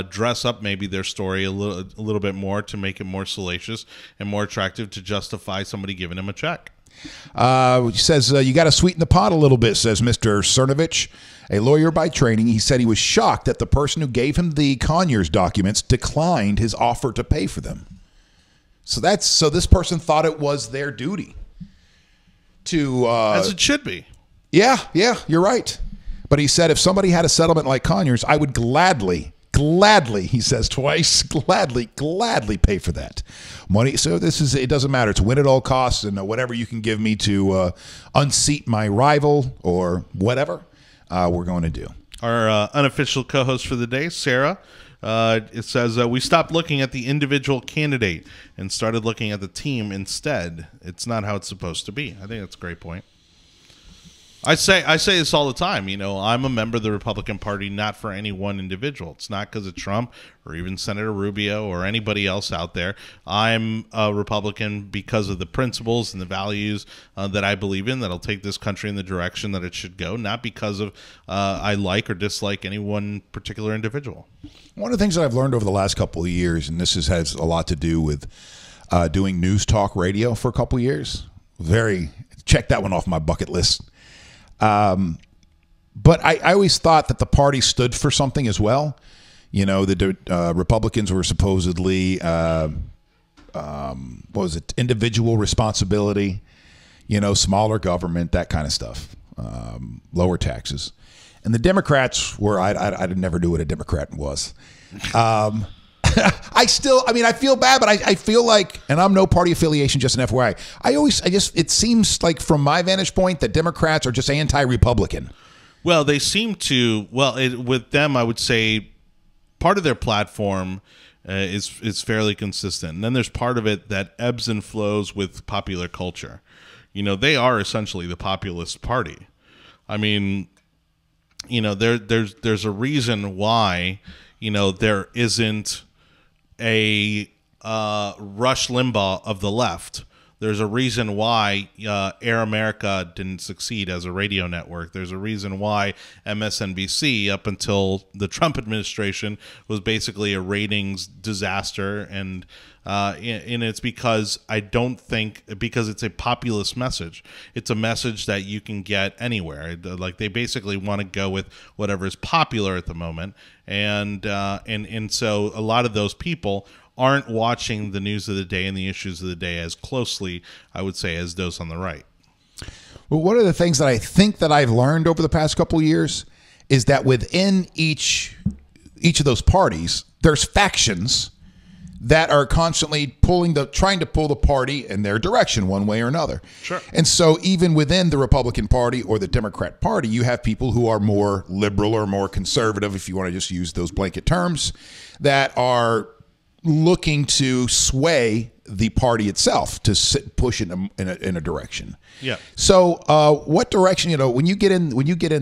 dress up maybe their story a little bit more to make it more salacious and more attractive to justify somebody giving him a check. He says, you got to sweeten the pot a little bit, says Mr. Cernovich, a lawyer by training. He said he was shocked that the person who gave him the Conyers documents declined his offer to pay for them. So this person thought it was their duty to... as it should be. Yeah, you're right. But he said if somebody had a settlement like Conyers, I would gladly, he says twice, gladly pay for that money. So it doesn't matter. It's win at all costs, and whatever you can give me to unseat my rival or whatever, we're going to do. Our unofficial co-host for the day, Sarah, it says, we stopped looking at the individual candidate and started looking at the team instead. It's not how it's supposed to be. I think that's a great point. I say this all the time. I'm a member of the Republican Party, not for any one individual. It's not because of Trump or even Senator Rubio or anybody else out there. I'm a Republican because of the principles and the values that I believe in that'll take this country in the direction that it should go, not because of I like or dislike any one particular individual. One of the things that I've learned over the last couple of years, and this has a lot to do with doing news talk radio for a couple of years. Check that one off my bucket list. But I always thought that the party stood for something as well. The Republicans were supposedly, individual responsibility. smaller government, that kind of stuff, lower taxes. And the Democrats were, I'd never knew what a Democrat was. I feel bad, but I feel like, and I'm no party affiliation, just an FYI. It seems like from my vantage point that Democrats are just anti-Republican. Well, they seem to, with them, I would say part of their platform is fairly consistent. And then there's part of it that ebbs and flows with popular culture. They are essentially the populist party. I mean, there's a reason why, there isn't a Rush Limbaugh of the left. There's a reason why Air America didn't succeed as a radio network. There's a reason why MSNBC, up until the Trump administration, was basically a ratings disaster. And it's because because it's a populist message. It's a message that you can get anywhere. Like, they basically want to go with whatever is popular at the moment. And so a lot of those people aren't watching the news of the day and the issues of the day as closely, I would say, as those on the right. Well, one of the things that I think that I've learned over the past couple of years is that within each of those parties, there's factions that are constantly trying to pull the party in their direction one way or another. Sure. And so even within the Republican Party or the Democrat Party, you have people who are more liberal or more conservative, if you want to just use those blanket terms, that are looking to sway the party itself to push it in a direction. Yeah. So, what direction? When you get in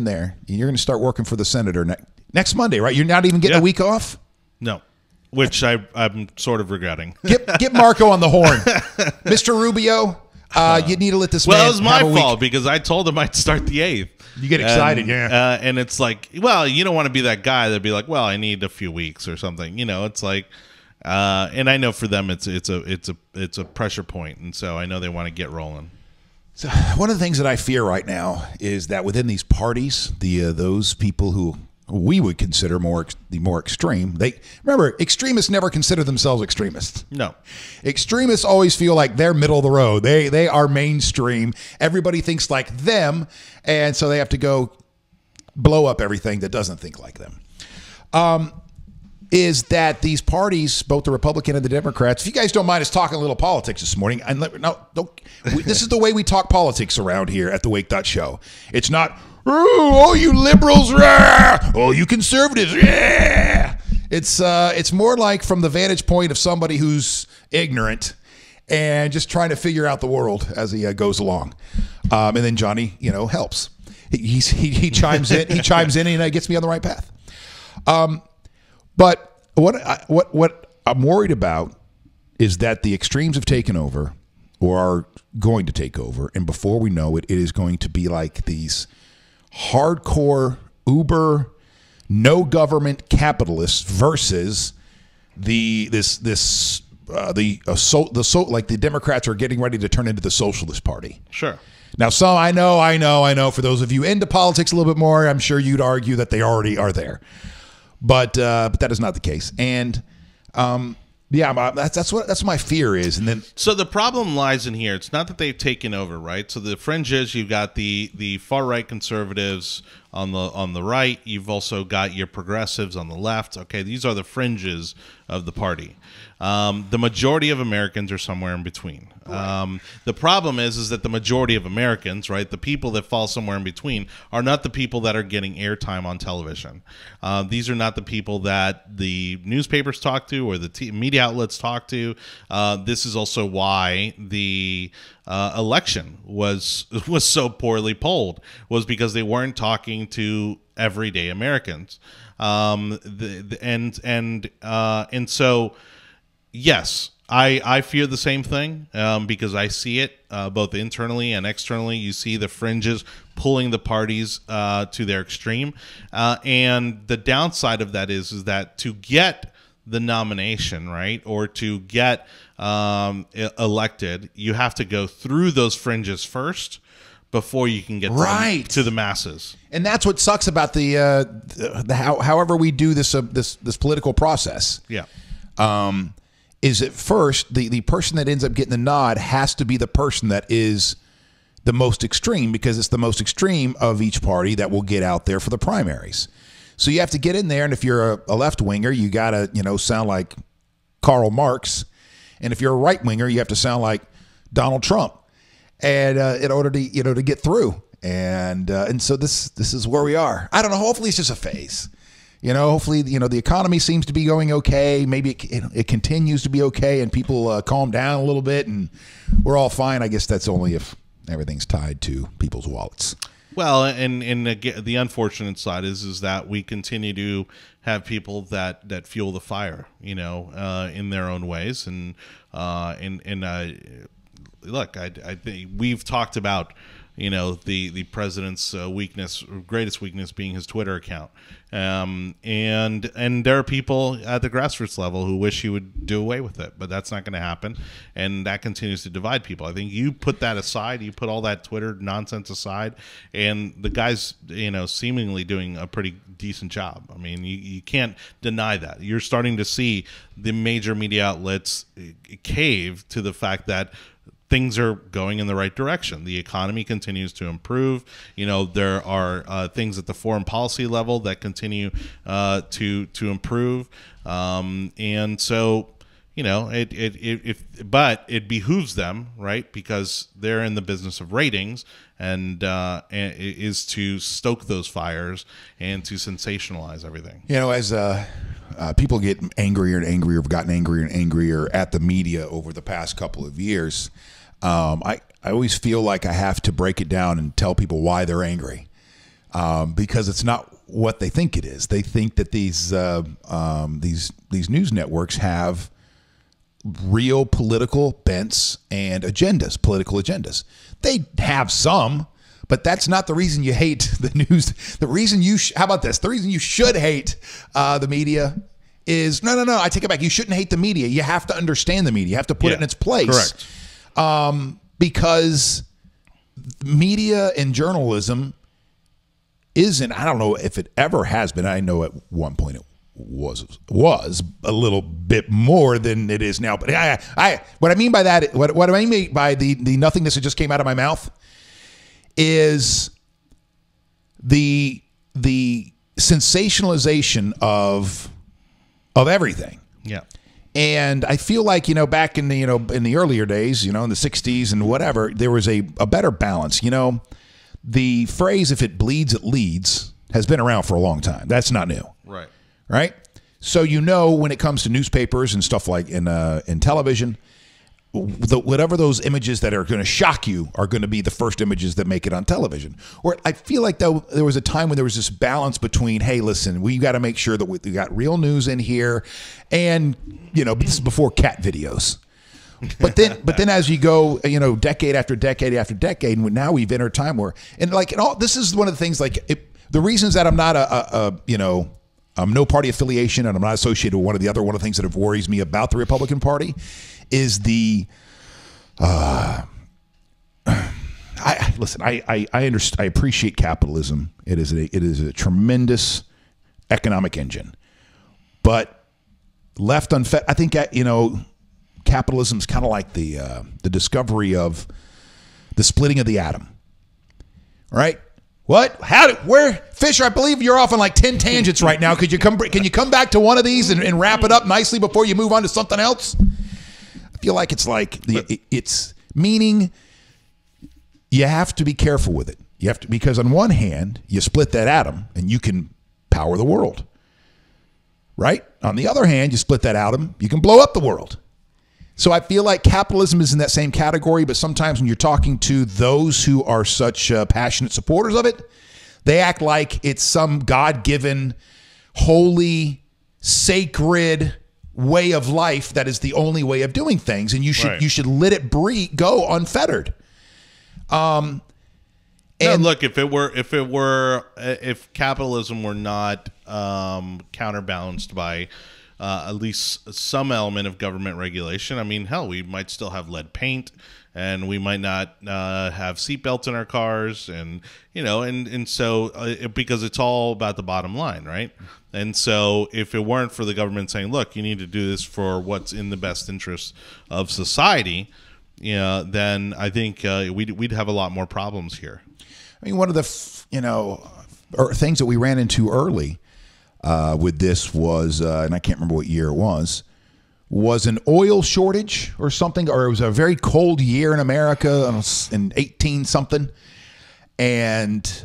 there, you're going to start working for the senator next Monday, right? You're not even getting a week off. No, which I'm sort of regretting. Get Marco on the horn, Mr. Rubio. You need to let this. Well, it was my fault because I told him I'd start the 8th. You get excited, yeah. And it's like, well, you don't want to be that guy that'd be like, well, I need a few weeks or something. It's like. And I know for them it's a pressure point, and so I know they want to get rolling. So one of the things that I fear right now is that within these parties, those people who we would consider the more extreme, remember, extremists never consider themselves extremists. No, extremists always feel like they're middle of the road. They are mainstream. Everybody thinks like them, and so they have to go blow up everything that doesn't think like them. Is that these parties, both the Republican and the Democrats, if you guys don't mind us talking a little politics this morning, and this is the way we talk politics around here at the Wake.Show. It's not, oh, you liberals, rah! Oh, you conservatives, yeah. It's more like from the vantage point of somebody who's ignorant and just trying to figure out the world as he goes along. And then Jonny, helps. He chimes in. He chimes in and gets me on the right path. But what I'm worried about is that the extremes have taken over or are going to take over. And before we know it, it is going to be like these hardcore uber no government capitalists versus the Democrats are getting ready to turn into the Socialist Party. Sure. Now, I know. For those of you into politics a little bit more, I'm sure you'd argue that they already are there. But that is not the case, and that's my fear is. And then so the problem lies in here. It's not that they've taken over, right? So the fringes, you've got the far right conservatives on the right. You've also got your progressives on the left. Okay, these are the fringes of the party. The majority of Americans are somewhere in between. Right. The problem is that the majority of Americans, right, the people that fall somewhere in between, are not the people that are getting airtime on television. These are not the people that the newspapers talk to or the media outlets talk to. This is also why the election was so poorly polled, was because they weren't talking to everyday Americans. And so. Yes, I fear the same thing because I see it both internally and externally. You see the fringes pulling the parties to their extreme. And the downside of that is that to get the nomination, right, or to get elected, you have to go through those fringes first before you can get to the masses. And that's what sucks about however we do this political process. Yeah. Is at first the person that ends up getting the nod has to be the person that is the most extreme because it's the most extreme of each party that will get out there for the primaries. So you have to get in there, and if you're a left-winger, you got to, sound like Karl Marx. And if you're a right-winger, you have to sound like Donald Trump. And in order to, to get through. And so this is where we are. I don't know. Hopefully it's just a phase. Hopefully, the economy seems to be going okay. Maybe it continues to be okay and people calm down a little bit and we're all fine. I guess that's only if everything's tied to people's wallets. Well, and the unfortunate side is that we continue to have people that fuel the fire, in their own ways. And look, I think we've talked about, the president's greatest weakness being his Twitter account. And there are people at the grassroots level who wish he would do away with it, but that's not going to happen. And that continues to divide people. I think you put that aside, you put all that Twitter nonsense aside, and the guy's, seemingly doing a pretty decent job. I mean, you can't deny that. You're starting to see the major media outlets cave to the fact that things are going in the right direction. The economy continues to improve. There are things at the foreign policy level that continue to improve. And so, but it behooves them, right? Because they're in the business of ratings, and is to stoke those fires and to sensationalize everything. As people get angrier and angrier, have gotten angrier and angrier at the media over the past couple of years. I always feel like I have to break it down and tell people why they're angry, because it's not what they think it is. They think that these news networks have real political bents and agendas, political agendas. They have some, but that's not the reason you hate the news. The reason how about this? The reason you should hate the media is no. I take it back. You shouldn't hate the media. You have to understand the media. You have to put it in its place. Correct. Because media and journalism isn't, I don't know if it ever has been. I know at one point it was a little bit more than it is now. But what I mean by that, what I mean by the nothingness that just came out of my mouth is the sensationalization of everything. Yeah. And I feel like, back in the, in the earlier days, in the 60s and whatever, there was a better balance. The phrase, if it bleeds, it leads, has been around for a long time. That's not new. Right. Right? So, when it comes to newspapers and stuff like in television, whatever those images that are going to shock you are going to be the first images that make it on television. Or I feel like there was a time when there was this balance between, hey, listen, we got to make sure that we got real news in here, and this is before cat videos. But then as you go, decade after decade after decade, and now we've entered a time where, this is one of the things, the reasons that I'm not I'm no party affiliation and I'm not associated with one of the things that worries me about the Republican Party is the I understand. I appreciate capitalism. It is a tremendous economic engine, but left unfed, I think capitalism is kind of like the discovery of the splitting of the atom. Right? What? Where? Fisher, I believe you're off on like 10 tangents right now. Can you come back to one of these and wrap it up nicely before you move on to something else? I feel like it's meaning you have to be careful with it. You have to, because on one hand, you split that atom and you can power the world. Right? On the other hand, you split that atom, you can blow up the world. So I feel like capitalism is in that same category, but sometimes when you're talking to those who are such passionate supporters of it, they act like it's some God-given, holy, sacred way of life that is the only way of doing things, and you should let it go unfettered. And look, if capitalism were not counterbalanced by at least some element of government regulation, I mean, hell, we might still have lead paint, and we might not have seatbelts in our cars, and so because it's all about the bottom line, right? And so if it weren't for the government saying, look, you need to do this for what's in the best interest of society, then I think we'd have a lot more problems here. I mean, one of the things that we ran into early with this was, and I can't remember what year it was an oil shortage or something, or it was a very cold year in America in 18 something, and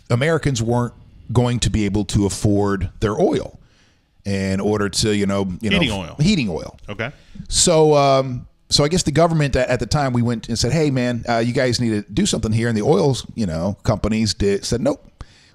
Americans weren't going to be able to afford their oil in order to heating oil. Okay. So so I guess the government at the time, we went and said, hey man, you guys need to do something here, and the oil companies said nope,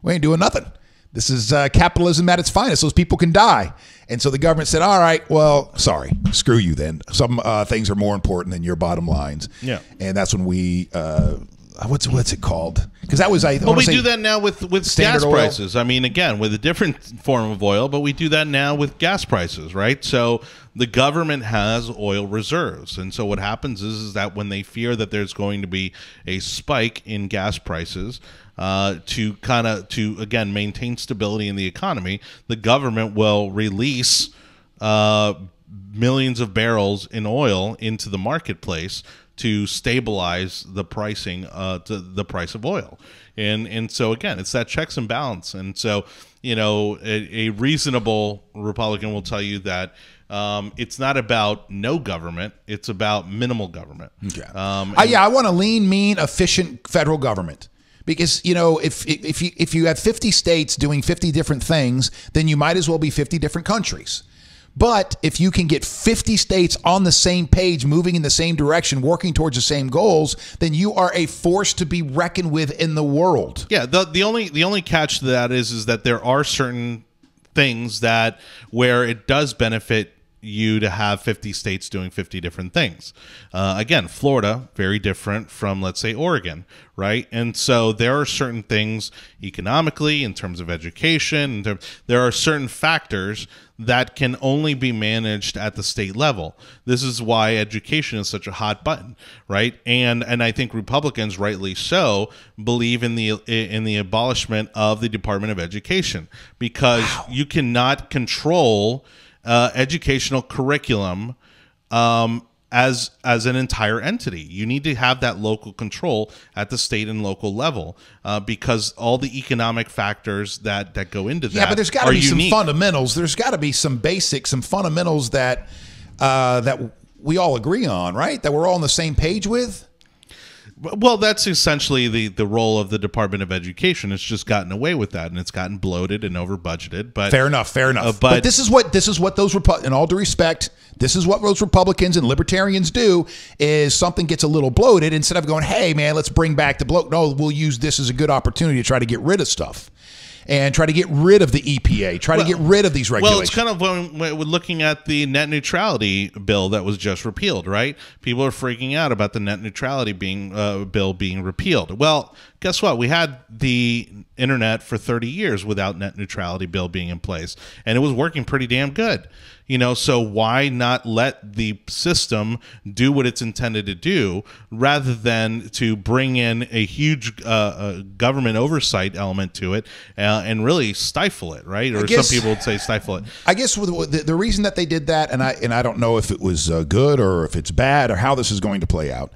we ain't doing nothing. This is capitalism at its finest. Those people can die. And so the government said, all right, well, sorry, screw you then. Some things are more important than your bottom lines. Yeah. And that's when we, what's it called? Because that was, we do that now with gas oil prices. I mean, again, with a different form of oil, but we do that now with gas prices, right? So the government has oil reserves. And so what happens is that when they fear that there's going to be a spike in gas prices, to again maintain stability in the economy, the government will release millions of barrels in oil into the marketplace to stabilize the pricing, to the price of oil. And so again, it's that checks and balance. And so a reasonable Republican will tell you that it's not about no government; it's about minimal government. Okay. I want a lean, mean, efficient federal government. Because, if you have 50 states doing 50 different things, then you might as well be 50 different countries. But if you can get 50 states on the same page, moving in the same direction, working towards the same goals, then you are a force to be reckoned with in the world. Yeah, the only catch to that is that there are certain things that where it does benefit you to have 50 states doing 50 different things. Again, Florida, very different from, let's say, Oregon, right? And so there are certain things economically, in terms of education, there are certain factors that can only be managed at the state level. This is why education is such a hot button, right? And I think Republicans, rightly so, believe in the abolishment of the Department of Education, because you cannot control educational curriculum as an entire entity. You need to have that local control at the state and local level, because all the economic factors that go into that. Yeah, but there's got to be some fundamentals. There's got to be some basics, some fundamentals that we all agree on, right? That we're all on the same page with. Well, that's essentially the role of the Department of Education. It's just gotten away with that, and it's gotten bloated and over budgeted. But fair enough. But this is what those in all due respect, this is what those Republicans and libertarians do. Is something gets a little bloated, instead of going, hey man, let's bring back the bloat. No, we'll use this as a good opportunity to try to get rid of stuff. And try to get rid of the EPA, to get rid of these regulations. Well, it's kind of when we're looking at the net neutrality bill that was just repealed, right? People are freaking out about the net neutrality bill being repealed. Well, guess what? We had the internet for 30 years without net neutrality bill being in place, and it was working pretty damn good. So why not let the system do what it's intended to do, rather than to bring in a huge government oversight element to it and really stifle it, right? Or some people would say stifle it. I guess the reason that they did that, and I don't know if it was good or if it's bad or how this is going to play out,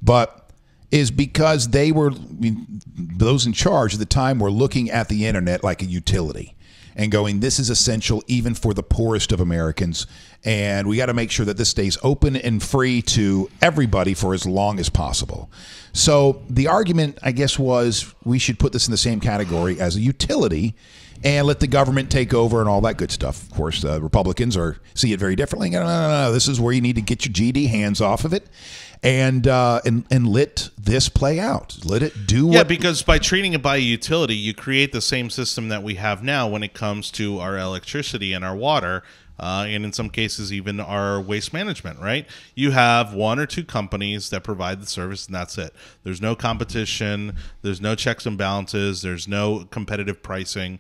but is because those in charge at the time were looking at the internet like a utility and going, this is essential even for the poorest of Americans, and we got to make sure that this stays open and free to everybody for as long as possible. So the argument, I guess, was we should put this in the same category as a utility and let the government take over and all that good stuff. Of course, Republicans see it very differently. No, this is where you need to get your GD hands off of it. And let this play out. Let it do what... Yeah, because by treating it by a utility, you create the same system that we have now when it comes to our electricity and our water, and in some cases even our waste management, right? You have one or two companies that provide the service, and that's it. There's no competition. There's no checks and balances. There's no competitive pricing,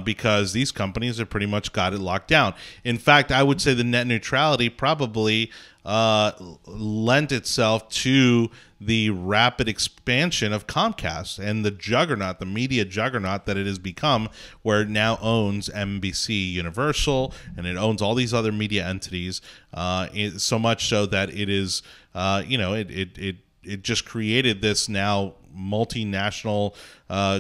because these companies have pretty much got it locked down. In fact, I would say the net neutrality probably lent itself to the rapid expansion of Comcast and the juggernaut, the media juggernaut that it has become, where it now owns NBC Universal and it owns all these other media entities, so much so that it is, it just created this now multinational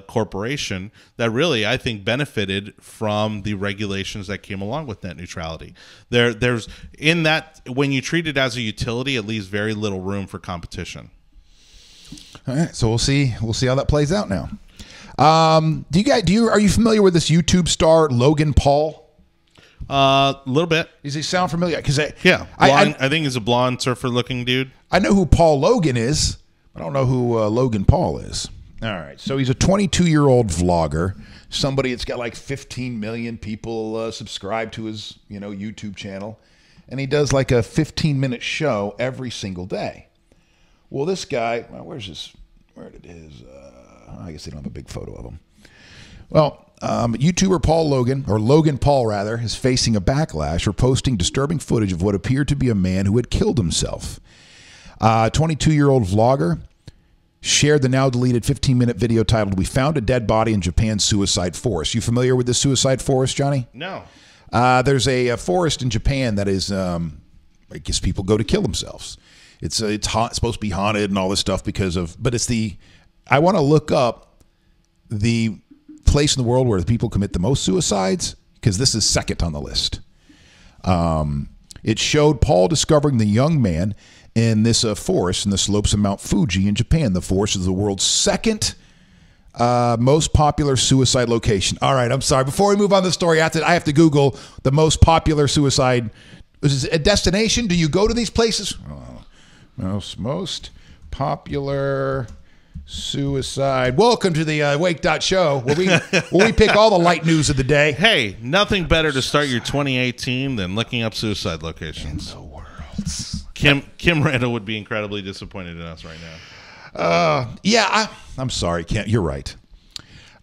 corporation that really, I think, benefited from the regulations that came along with net neutrality. There's in that, when you treat it as a utility, it leaves very little room for competition. All right, so we'll see how that plays out now. Are you familiar with this YouTube star Logan Paul? A little bit. Does he sound familiar? Because I think he's a blonde surfer-looking dude. I know who Paul Logan is. I don't know who Logan Paul is. All right, so he's a 22-year-old vlogger, somebody that's got like 15 million people subscribed to his YouTube channel, and he does like a 15-minute show every single day. Well, this guy, where did his? I guess they don't have a big photo of him. Well, YouTuber Paul Logan, or Logan Paul rather, is facing a backlash for posting disturbing footage of what appeared to be a man who had killed himself. 22-year-old vlogger shared the now deleted 15-minute video titled "We Found a Dead Body in Japan's Suicide Forest." You familiar with this suicide forest, Johnny? No. There's a forest in Japan that is, I guess people go to kill themselves. It's supposed to be haunted and all this stuff but I want to look up the place in the world where the people commit the most suicides, because this is second on the list. It showed Paul discovering the young man in this forest in the slopes of Mount Fuji in Japan. The forest is the world's second most popular suicide location. All right, I'm sorry. Before we move on to the story, I have to Google the most popular suicide. Is it a destination? Do you go to these places? Most popular suicide. Welcome to the Wake.Show, where we pick all the light news of the day. Hey, nothing better to start your 2018 than looking up suicide locations. In the world. Kim Randall would be incredibly disappointed in us right now. I'm sorry, Kim. You're right.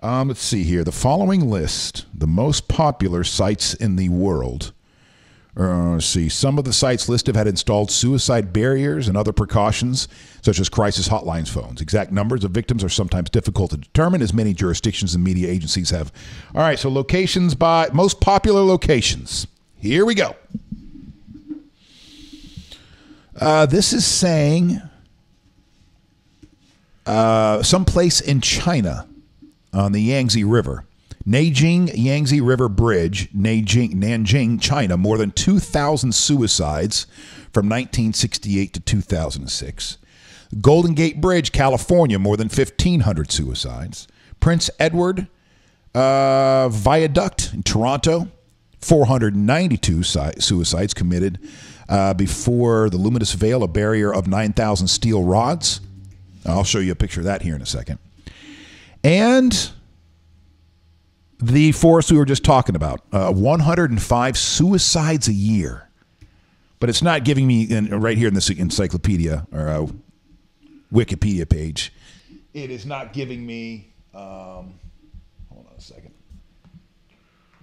Let's see here. The following list, the most popular sites in the world. Let's see. Some of the sites listed had installed suicide barriers and other precautions, such as crisis hotlines phones. Exact numbers of victims are sometimes difficult to determine, as many jurisdictions and media agencies have. All right, so locations by most popular locations. Here we go. This is saying someplace in China on the Yangtze River. Nanjing Yangtze River Bridge, Nanjing, China, more than 2,000 suicides from 1968 to 2006. Golden Gate Bridge, California, more than 1,500 suicides. Prince Edward Viaduct in Toronto, 492 suicides committed before the luminous veil, a barrier of 9,000 steel rods. I'll show you a picture of that here in a second. And the forest we were just talking about, 105 suicides a year. But it's not giving me, right here in this encyclopedia, or Wikipedia page, it is not giving me, hold on a second,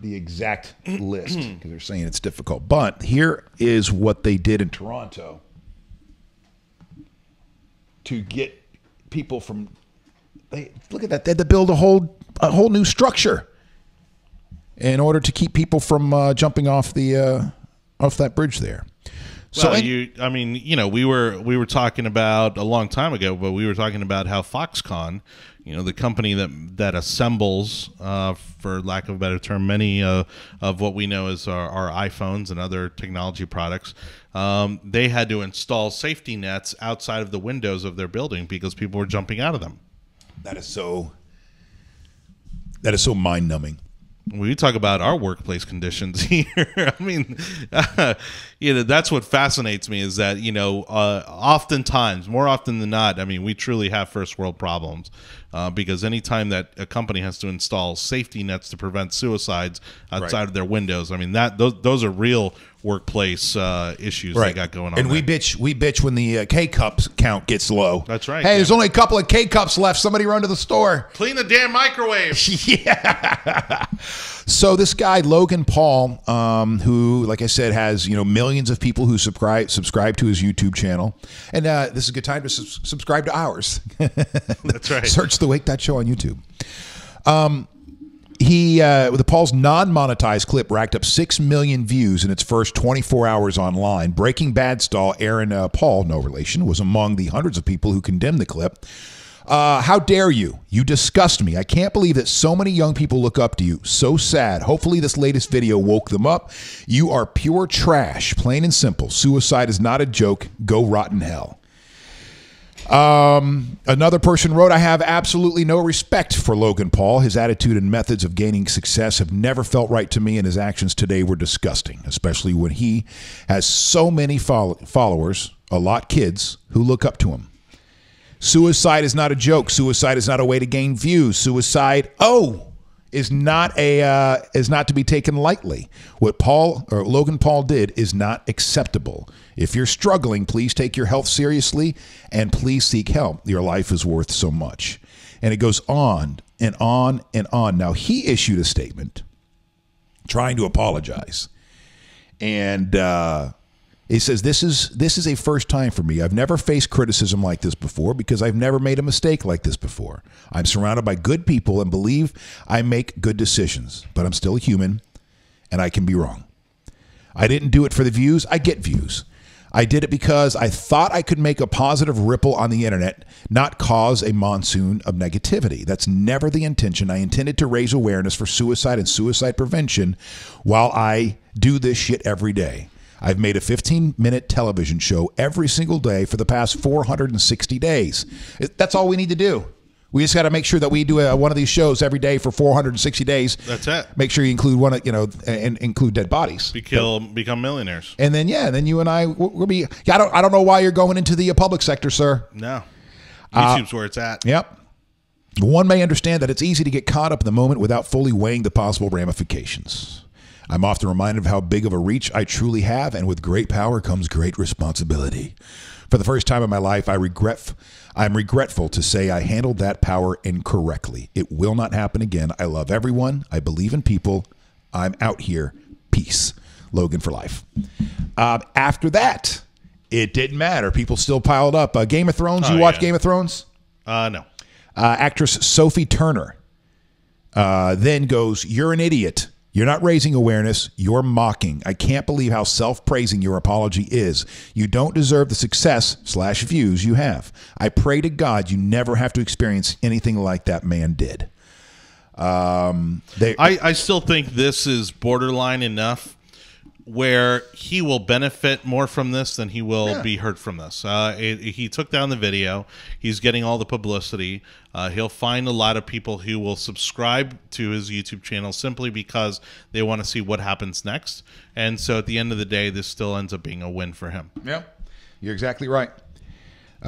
the exact list, because they're saying it's difficult. But here is what they did in Toronto to get people from, look at that, they had to build a whole new structure in order to keep people from jumping off that bridge there. Well, we were talking about a long time ago, but we were talking about how Foxconn, the company that assembles, for lack of a better term, many of what we know as our iPhones and other technology products, they had to install safety nets outside of the windows of their building because people were jumping out of them. That is so mind-numbing. We talk about our workplace conditions here. I mean, that's what fascinates me is that, oftentimes, more often than not, I mean, we truly have first world problems because anytime that a company has to install safety nets to prevent suicides outside of their windows, I mean, those are real workplace issues they got going on. And we bitch when the K-Cups count gets low. That's right. Hey, there's only a couple of K-Cups left. Somebody run to the store. Clean the damn microwave. Yeah. So this guy, Logan Paul, who, like I said, has millions of people who subscribe to his YouTube channel. And this is a good time to subscribe to ours. That's right. Search the Wake.Show on YouTube. The Paul's non-monetized clip racked up 6 million views in its first 24 hours online. Breaking Bad star Aaron Paul, no relation, was among the hundreds of people who condemned the clip. How dare you? You disgust me. I can't believe that so many young people look up to you. So sad. Hopefully this latest video woke them up. You are pure trash, plain and simple. Suicide is not a joke. Go rot in hell. Another person wrote, I have absolutely no respect for Logan Paul. His attitude and methods of gaining success have never felt right to me, and his actions today were disgusting, especially when he has so many followers, a lot kids, who look up to him. Suicide is not a joke. Suicide is not a way to gain views. Suicide, is not to be taken lightly. What Logan Paul did is not acceptable. If you're struggling, please take your health seriously and please seek help. Your life is worth so much. And it goes on and on and on. Now, he issued a statement trying to apologize. And he says, this is a first time for me. I've never faced criticism like this before because I've never made a mistake like this before. I'm surrounded by good people and believe I make good decisions, but I'm still human and I can be wrong. I didn't do it for the views. I get views. I did it because I thought I could make a positive ripple on the internet, not cause a monsoon of negativity. That's never the intention. I intended to raise awareness for suicide and suicide prevention while I do this shit every day. I've made a 15-minute television show every single day for the past 460 days. That's all we need to do. We just got to make sure that we do one of these shows every day for 460 days. That's it. Make sure you include one, and include dead bodies. Become millionaires. And then then you and I will be. I don't know why you're going into the public sector, sir. No, YouTube's where it's at. Yep. One may understand that it's easy to get caught up in the moment without fully weighing the possible ramifications. I'm often reminded of how big of a reach I truly have, and with great power comes great responsibility. For the first time in my life, I'm regretful to say I handled that power incorrectly. It will not happen again. I love everyone. I believe in people. I'm out here. Peace. Logan for life. After that, it didn't matter. People still piled up. Game of Thrones. You watch Game of Thrones? No. Actress Sophie Turner then goes, "You're an idiot. You're not raising awareness. You're mocking. I can't believe how self-praising your apology is. You don't deserve the success/views you have. I pray to God you never have to experience anything like that man did." I still think this is borderline enough where he will benefit more from this than he will be hurt from this. He took down the video. He's getting all the publicity. He'll find a lot of people who will subscribe to his YouTube channel simply because they want to see what happens next. And so at the end of the day, this still ends up being a win for him. Yeah, you're exactly right. We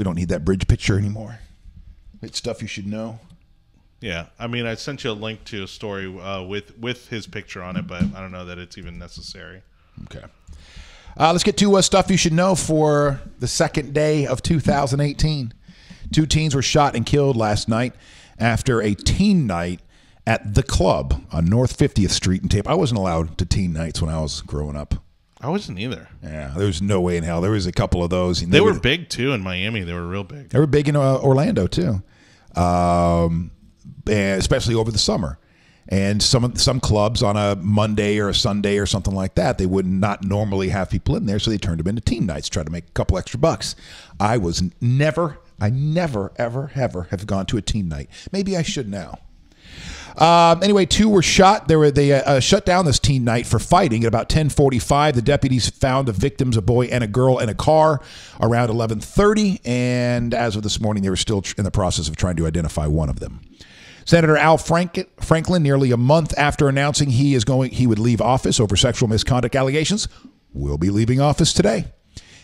don't need that bridge picture anymore. It's stuff you should know. Yeah, I mean, I sent you a link to a story with his picture on it, but I don't know that it's even necessary. Okay. Let's get to stuff you should know for the second day of 2018. 2 teens were shot and killed last night after a teen night at The Club on North 50th Street in Tampa. I wasn't allowed to teen nights when I was growing up. I wasn't either. Yeah, there was no way in hell. There was a couple of those. They were big, too, in Miami. They were real big. They were big in Orlando, too. Especially over the summer. And some clubs on a Monday or a Sunday or something like that, they would not normally have people in there, so they turned them into teen nights, try to make a couple extra bucks. I never, ever have gone to a teen night. Maybe I should now. Anyway, 2 were shot. They shut down this teen night for fighting. At about 10:45, the deputies found the victims, a boy and a girl, in a car around 11:30. And as of this morning, they were still in the process of trying to identify one of them. Senator Al Franklin, nearly a month after announcing he would leave office over sexual misconduct allegations, will be leaving office today.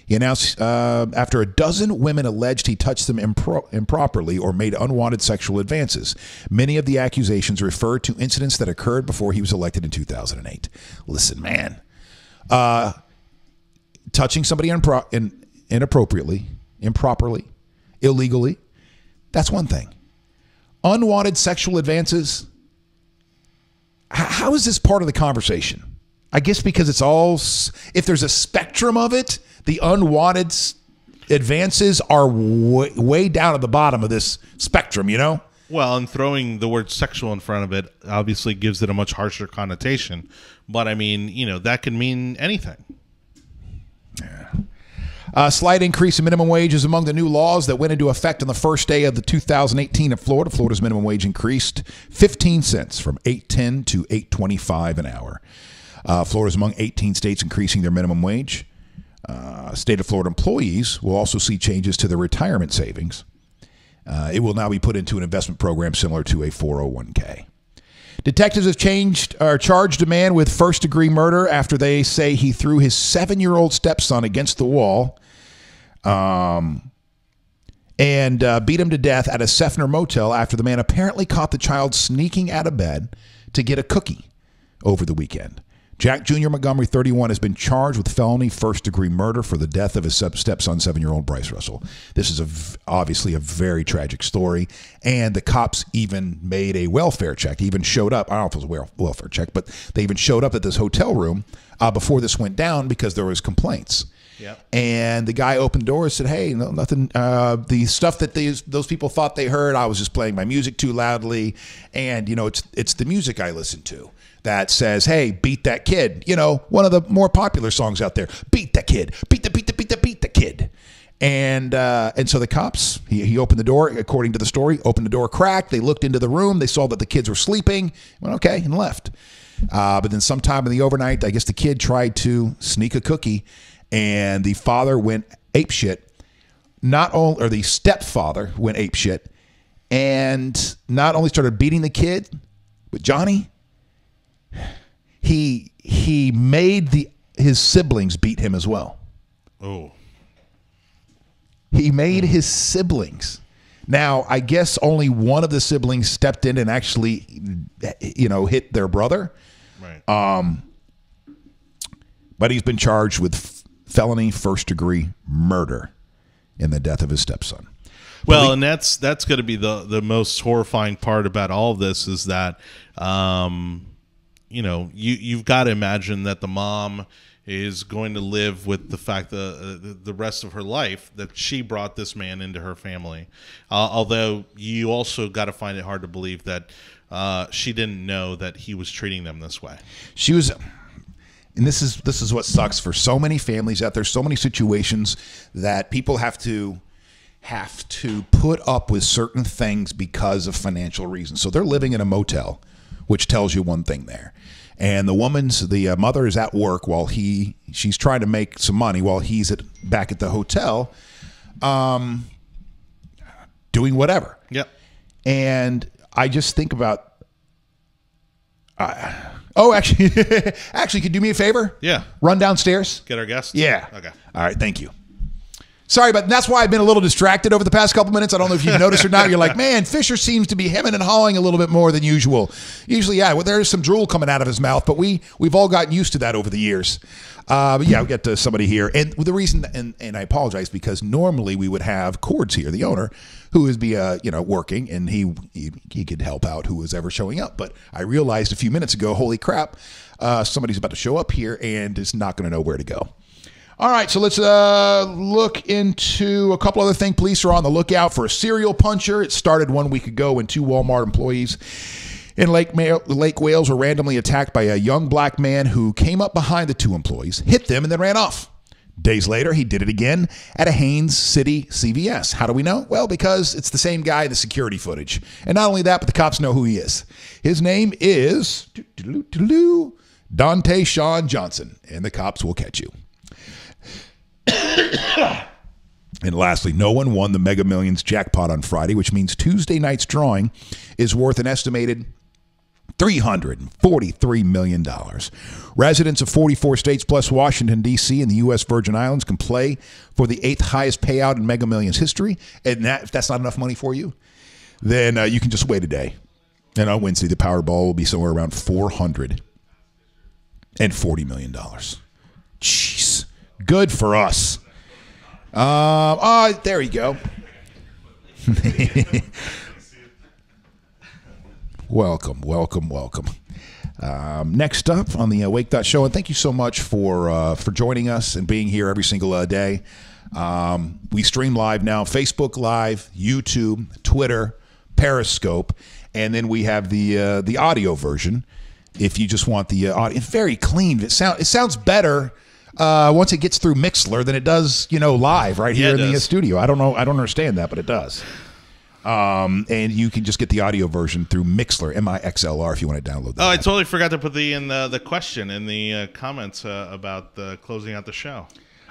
He announced after a dozen women alleged he touched them improperly or made unwanted sexual advances. Many of the accusations refer to incidents that occurred before he was elected in 2008. Listen, man. Touching somebody inappropriately, improperly, illegally, that's one thing. Unwanted sexual advances, how is this part of the conversation? I guess because it's all, if there's a spectrum of it, the unwanted advances are way down at the bottom of this spectrum, you know? Well, and throwing the word sexual in front of it obviously gives it a much harsher connotation. But I mean, you know, that can mean anything. Yeah. A slight increase in minimum wage is among the new laws that went into effect on the first day of the 2018 in Florida. Florida's minimum wage increased 15 cents from $8.10 to $8.25 an hour. Florida's among 18 states increasing their minimum wage. State of Florida employees will also see changes to their retirement savings. It will now be put into an investment program similar to a 401k. Detectives have charged a man with first-degree murder after they say he threw his 7-year-old stepson against the wall and beat him to death at a Seffner motel after the man apparently caught the child sneaking out of bed to get a cookie over the weekend. Jack Jr. Montgomery, 31, has been charged with felony first-degree murder for the death of his stepson, 7-year-old Bryce Russell. This is obviously a very tragic story, and the cops even made a welfare check. They even showed up. I don't know if it was a welfare check, but they even showed up at this hotel room before this went down because there was complaints. Yep. And the guy opened the door and said, hey, no, nothing. The stuff that those people thought they heard, I was just playing my music too loudly, and, you know, it's the music I listen to that says, hey, beat that kid. You know, one of the more popular songs out there. Beat that kid. Beat the kid. And so the cops, he opened the door, according to the story, opened the door cracked. They looked into the room. They saw that the kids were sleeping. Went, okay, and left. But then sometime in the overnight, I guess the kid tried to sneak a cookie, and the father went apeshit. Or the stepfather went apeshit, and not only started beating the kid, but Jonny, he made his siblings beat him as well. Oh. He made his siblings. Now, I guess only one of the siblings stepped in and actually, you know, hit their brother. Right. But he's been charged with felony first-degree murder in the death of his stepson. Well, and that's going to be the most horrifying part about all of this is that, you know, you've got to imagine that the mom is going to live with the fact that the rest of her life that she brought this man into her family. Although you also got to find it hard to believe that she didn't know that he was treating them this way. She was, and this is what sucks for so many families out there, so many situations that people have to put up with certain things because of financial reasons. So they're living in a motel, which tells you one thing there. And the mother is at work while she's trying to make some money while he's back at the hotel, doing whatever. Yep. And I just think about, actually, could you do me a favor? Yeah. Run downstairs. Get our guest? Yeah. Okay. All right. Thank you. Sorry, but that's why I've been a little distracted over the past couple minutes. I don't know if you've noticed or not. You're like, man, Fisher seems to be hemming and hawing a little bit more than usual. Usually, yeah, well, there's some drool coming out of his mouth, but we've all gotten used to that over the years. But yeah, we got somebody here. And the reason, and I apologize, because normally we would have Cords here, the owner, who is working, and he could help out who was ever showing up. But I realized a few minutes ago, holy crap, somebody's about to show up here and is not going to know where to go. All right, so let's look into a couple other things. Police are on the lookout for a serial puncher. It started 1 week ago when 2 Walmart employees in Lake Wales were randomly attacked by a young black man who came up behind the 2 employees, hit them, and then ran off. Days later, he did it again at a Haines City CVS. How do we know? Well, because it's the same guy in the security footage. And not only that, but the cops know who he is. His name is Dante Sean Johnson, and the cops will catch you. And lastly, no one won the Mega Millions jackpot on Friday, which means Tuesday night's drawing is worth an estimated $343 million. Residents of 44 states plus Washington, D.C. and the U.S. Virgin Islands can play for the 8th highest payout in Mega Millions history. And if that's not enough money for you, then you can just wait a day. And on Wednesday, the Powerball will be somewhere around $440 million. Jeez. Good for us. There you go. Welcome. Next up on the Wake.Show, and thank you so much for joining us and being here every single day. We stream live now, Facebook Live, YouTube, Twitter, Periscope, and then we have the audio version. If you just want the audio, it's very clean. It sounds better once it gets through Mixler than it does, live right here in the studio. I don't know. I don't understand that, but it does. And you can just get the audio version through Mixler, Mixlr, if you want to download that. Oh, I totally forgot to put the question in the comments about closing out the show.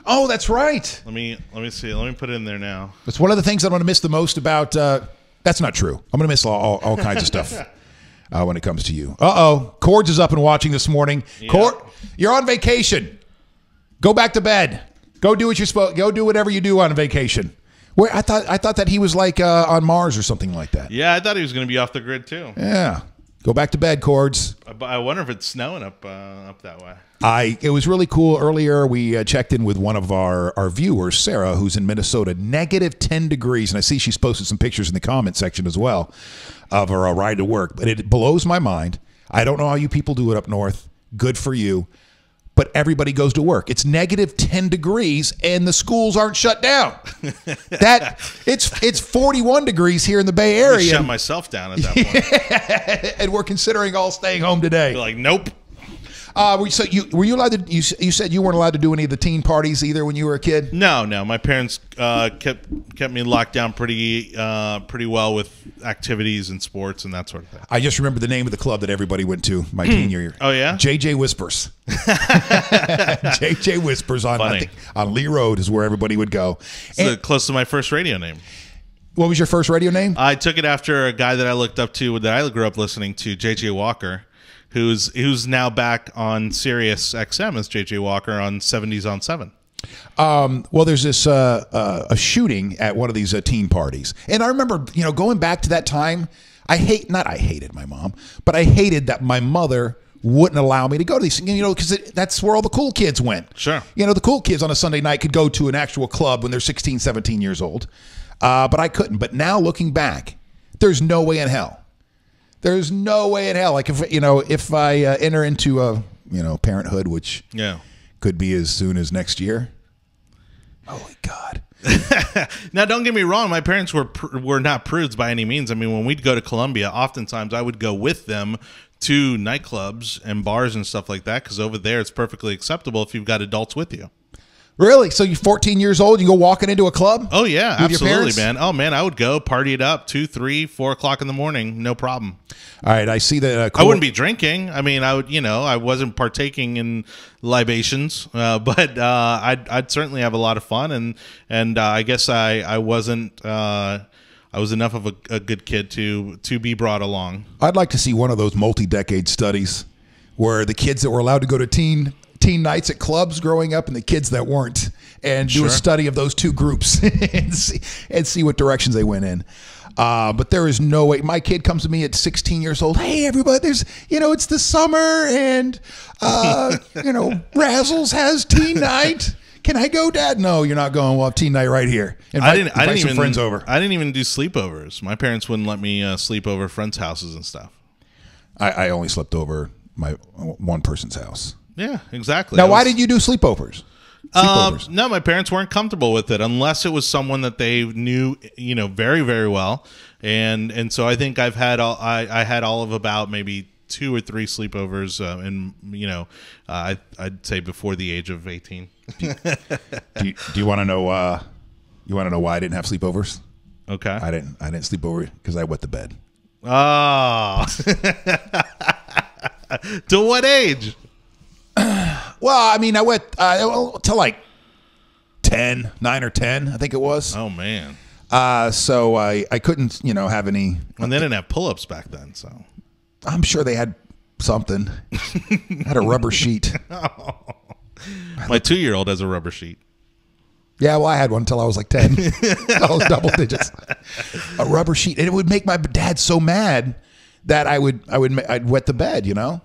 Oh, that's right. Let me see. Let me put it in there now. It's one of the things I'm going to miss the most about. That's not true. I'm going to miss all kinds of stuff when it comes to you. Cords is up and watching this morning. Yeah. Cord, you're on vacation. Go back to bed. Go do what you're supposed. Go do whatever you do on vacation. Where I thought that he was like on Mars or something like that. Yeah, I thought he was going to be off the grid too. Yeah, go back to bed, Cords. I wonder if it's snowing up that way. It was really cool. Earlier, we checked in with one of our viewers, Sarah, who's in Minnesota, -10 degrees, and I see she's posted some pictures in the comment section as well of her ride to work. But it blows my mind. I don't know how you people do it up north. Good for you. But everybody goes to work. It's -10 degrees, and the schools aren't shut down. It's 41 degrees here in the Bay Area. I shut myself down at that point. And we're considering all staying home today. You're like, nope. So were you allowed to? You said you weren't allowed to do any of the teen parties either when you were a kid. No. My parents kept me locked down pretty well with activities and sports and that sort of thing. I just remember the name of the club that everybody went to my teen year. Oh yeah, JJ Whispers. JJ Whispers on Lee Road is where everybody would go. So close to my first radio name. What was your first radio name? I took it after a guy that I looked up to that I grew up listening to, JJ Walker. Who's now back on Sirius XM as JJ Walker on 70s on 7. Well, there's this a shooting at one of these teen parties, and I remember going back to that time. I hated my mom, but I hated that my mother wouldn't allow me to go to these, because that's where all the cool kids went. Sure, the cool kids on a Sunday night could go to an actual club when they're 16, 17 years old, but I couldn't. But now looking back, there's no way in hell. There's no way in hell. Like if I enter into parenthood, which could be as soon as next year. Holy God! Now, don't get me wrong. My parents were not prudes by any means. I mean, when we'd go to Columbia, oftentimes I would go with them to nightclubs and bars and stuff like that, because over there it's perfectly acceptable if you've got adults with you. Really? So you're 14 years old, you go walking into a club? Oh, yeah, absolutely, man. Oh, man, I would go party it up 2, 3, 4 o'clock in the morning. No problem. All right, I see that. I wouldn't be drinking. I mean, I would, I wasn't partaking in libations, but I'd certainly have a lot of fun. And I guess I wasn't, I was enough of a good kid to be brought along. I'd like to see one of those multi-decade studies where the kids that were allowed to go to teen nights at clubs growing up and the kids that weren't, and do a study of those two groups and see what directions they went in. But there is no way. My kid comes to me at 16 years old. Hey, everybody, there's, it's the summer and, Razzles has teen night. Can I go, Dad? No, you're not going. We'll have teen night right here. Invite some friends over. I didn't even do sleepovers. My parents wouldn't let me sleep over friends' houses and stuff. I only slept over my one person's house. Yeah, exactly. Now, why did you do sleepovers? No, my parents weren't comfortable with it unless it was someone that they knew, very, very well. And so I think I had all of about maybe 2 or 3 sleepovers, and I'd say before the age of 18. Do you want to know? You want to know why I didn't have sleepovers? Okay, I didn't sleep over because I wet the bed. Oh, to what age? Well, I mean, I went till like 9 or 10, I think it was. Oh man. So I couldn't, have any. And they didn't have pull-ups back then, so. I'm sure they had something. Had a rubber sheet. My 2-year-old has a rubber sheet. Yeah, well, I had one until I was like 10. I was double digits. A rubber sheet. And it would make my dad so mad that I'd wet the bed, you know?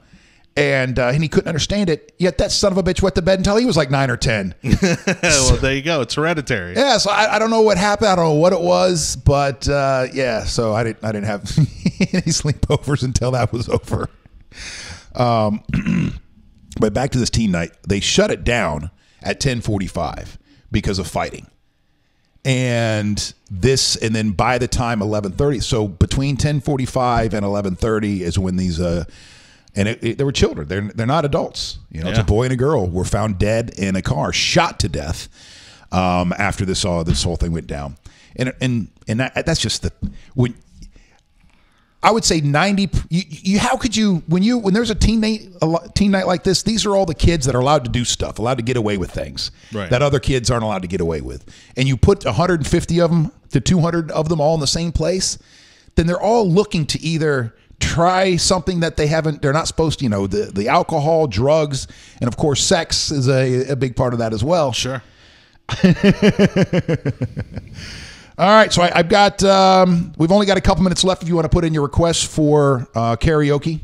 And he couldn't understand it. Yet that son of a bitch wet the bed until he was like 9 or 10. Well, there you go. It's hereditary. Yeah, so I don't know what happened. I don't know what it was, but yeah. So I didn't have any sleepovers until that was over. But back to this teen night, they shut it down at 10:45 because of fighting, and then by the time 11:30, so between 10:45 and 11:30 is when these they were children. They're not adults. You know, It's a boy and a girl were found dead in a car, shot to death after this whole thing went down. And that's just when I would say 90. How could you when there's a teen night like this? These are all the kids that are allowed to do stuff, allowed to get away with things that other kids aren't allowed to get away with. And you put 150 of them to 200 of them all in the same place, then they're all looking to either try something that they're not supposed to, you know, the alcohol, drugs, and of course sex is a big part of that as well. Sure. All right, so I've got we've only got a couple minutes left if you want to put in your requests for karaoke.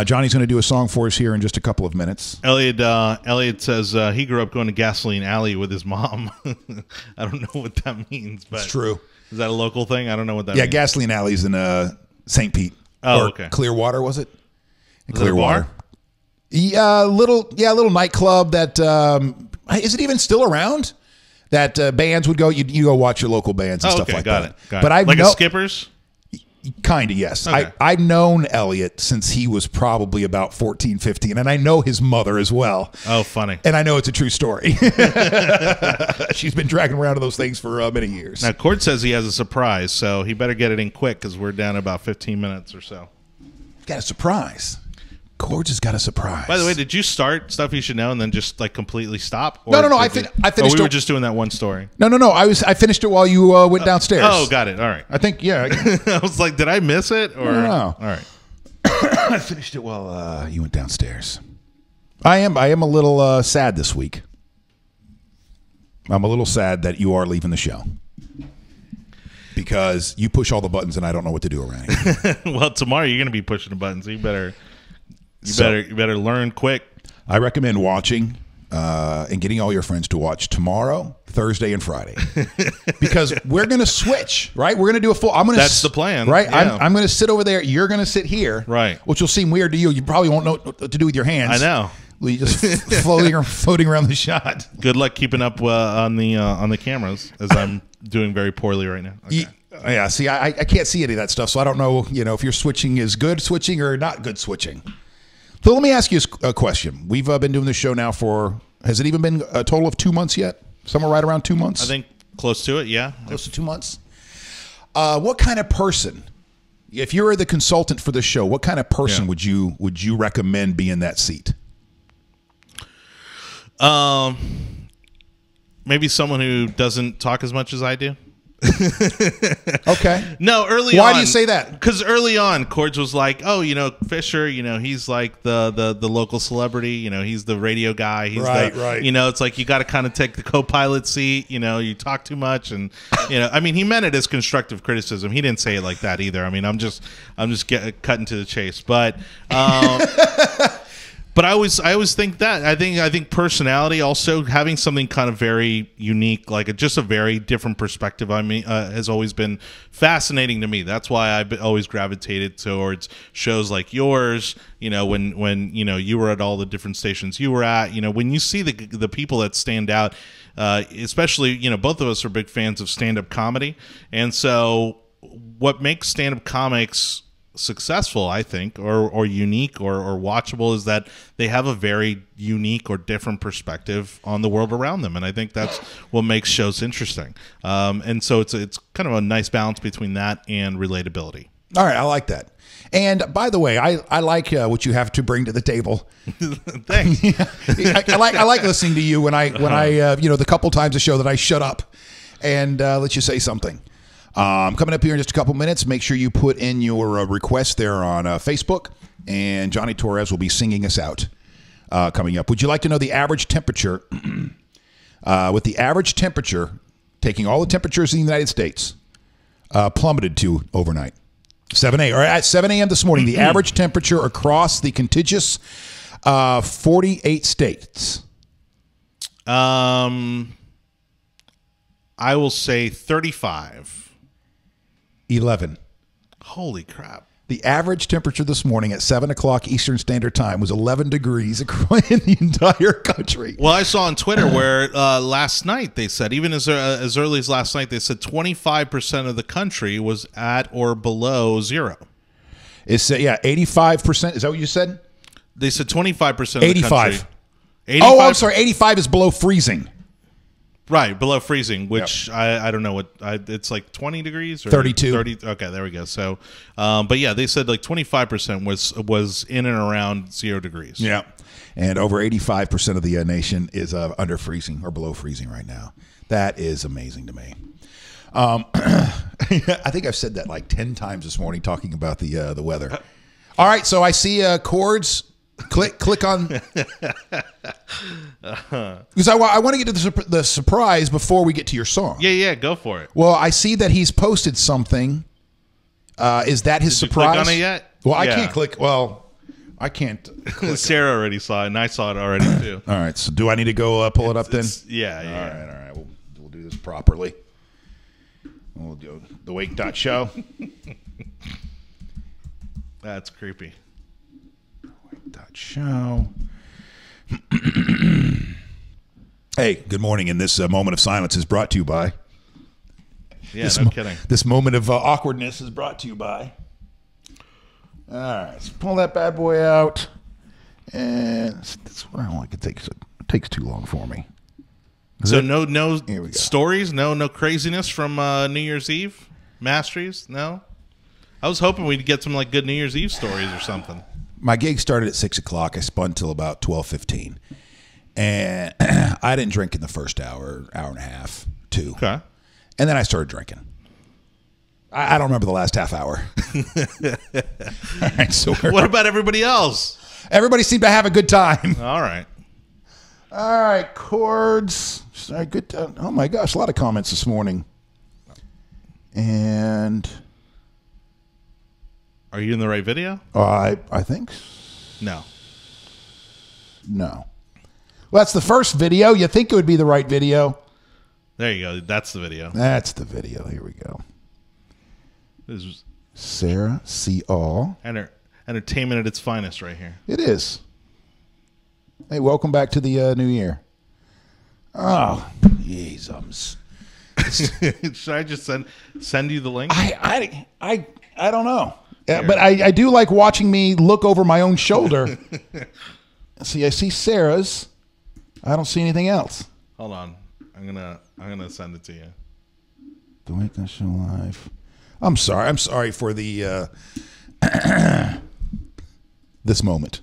Johnny's going to do a song for us here in just a couple of minutes. Elliot says he grew up going to Gasoline Alley with his mom. I don't know what that means, but it's true. Is that a local thing? I don't know what that means. Yeah, Gasoline Alley's in St. Pete. Oh, okay. Clearwater, was it? In Clearwater? Yeah, little nightclub that is it even still around? That bands would go. You go watch your local bands and stuff like that. Got it. But I've like a Skippers. Kind of, yes. Okay. I've known Elliot since he was probably about 14, 15, and I know his mother as well. Oh, funny. And I know it's a true story. She's been dragging around to those things for many years. Now, Cord says he has a surprise, so he better get it in quick because we're down about 15 minutes or so. Got a surprise. Cords has got a surprise. By the way, did you start Stuff You Should Know and then just like completely stop? Or no. I finished. We were just doing that one story. No. I finished it while you went downstairs. Oh, got it. All right. I think I was like, did I miss it? Or no. All right. I finished it while you went downstairs. I am a little sad this week. I'm a little sad that you are leaving the show because you push all the buttons and I don't know what to do around here. Well, tomorrow you're going to be pushing the buttons. So you better learn quick. I recommend watching and getting all your friends to watch tomorrow, Thursday, and Friday because we're going to switch. Right, we're going to do a full. That's the plan, right? Yeah. I'm going to sit over there. You're going to sit here, right? Which will seem weird to you. You probably won't know what to do with your hands. I know. You just floating around the shot. Good luck keeping up on the cameras as I'm doing very poorly right now. Okay. Yeah. See, I can't see any of that stuff, so I don't know. You know, if your switching is good switching or not good switching. So let me ask you a question. We've been doing this show now has it even been a total of 2 months yet? Somewhere right around 2 months? I think close to it, yeah. Close to 2 months. What kind of person, if you were the consultant for the show, what kind of person would you recommend be in that seat? Maybe someone who doesn't talk as much as I do. Okay. No, early on. Why do you say that? Because early on, Cords was like, "Oh, you know, Fisher. You know, he's like the local celebrity. You know, he's the radio guy. He's right. You know, it's like you got to kind of take the co-pilot seat. You know, you talk too much, and you know, I mean, he meant it as constructive criticism. He didn't say it like that either. I mean, I'm just cutting to the chase, but." But I always think that I think personality, also having something kind of very unique, like just a very different perspective. I mean, has always been fascinating to me. That's why I've always gravitated towards shows like yours. You know, when you know you were at all the different stations you were at. You know, when you see the people that stand out, especially, you know, both of us are big fans of stand-up comedy, and so what makes stand-up comics successful, I think, or unique or watchable, is that they have a very unique or different perspective on the world around them, and I think that's what makes shows interesting. And so it's kind of a nice balance between that and relatability. All right, I like that. And by the way, I like what you have to bring to the table. Thanks. I like listening to you when I you know, the couple times a show that I shut up and let you say something. Coming up here in just a couple minutes, make sure you put in your request there on Facebook, and Jonny Torres will be singing us out coming up. Would you like to know the average temperature? With the average temperature, taking all the temperatures in the United States, plummeted to overnight. 7 a.m. or at 7 a.m. this morning, the average temperature across the contiguous 48 states. I will say 35. 11. Holy crap. The average temperature this morning at 7 o'clock Eastern Standard Time was 11 degrees in the entire country. Well, I saw on Twitter where last night they said, even as early as last night, they said 25% of the country was at or below zero. It's 85%. Is that what you said? They said 25% of the 85. country. 85. Oh, I'm sorry. 85 is below freezing. Right, below freezing, which I don't know what it's like 20 degrees or 32. 30. Okay, there we go. So, but yeah, they said like 25% was in and around 0 degrees. Yeah, and over 85% of the nation is under freezing or below freezing right now. That is amazing to me. I think I've said that like 10 times this morning talking about the weather. All right, so I see chords. Click on because I want to get to the surprise before we get to your song. Yeah, go for it. Well, I see that he's posted something. Is that his Did you surprise? click on it yet? Well, I Yeah. can't click. Well, I can't. Sarah already saw it, and I saw it already too. All right. So do I need to go pull it up then? Yeah. All right. We'll do this properly. We'll do the Wake.Show. That's creepy. Show. Hey, good morning. And this moment of silence is brought to you by. Yeah, no kidding. This moment of awkwardness is brought to you by. All right, let's pull that bad boy out. And that's what I don't like. It takes too long for me. So no Here we go. stories, no craziness from New Year's Eve, Masteries. No, I was hoping we'd get some like good New Year's Eve stories or something. My gig started at 6 o'clock. I spun till about 12:15, and I didn't drink in the first hour and a half, 2. Okay. And then I started drinking. I don't remember the last half hour. All right, so What about everybody else? everybody seemed to have a good time. All right. All right, chords. Sorry, good. Oh my gosh, a lot of comments this morning. And Are you in the right video? I think No. no. Well, that's the first video. You think it would be the right video? There you go. That's the video. That's the video. Here we go. This is Sarah C. All. entertainment at its finest right here. It is. Hey, welcome back to the new year. Oh, Jesus. Should I just send you the link? I don't know. Yeah, but I do like watching me look over my own shoulder. See, I see Sarah's. I don't see anything else. Hold on. I'm gonna send it to you. The Wake.Show live. I'm sorry for the this moment.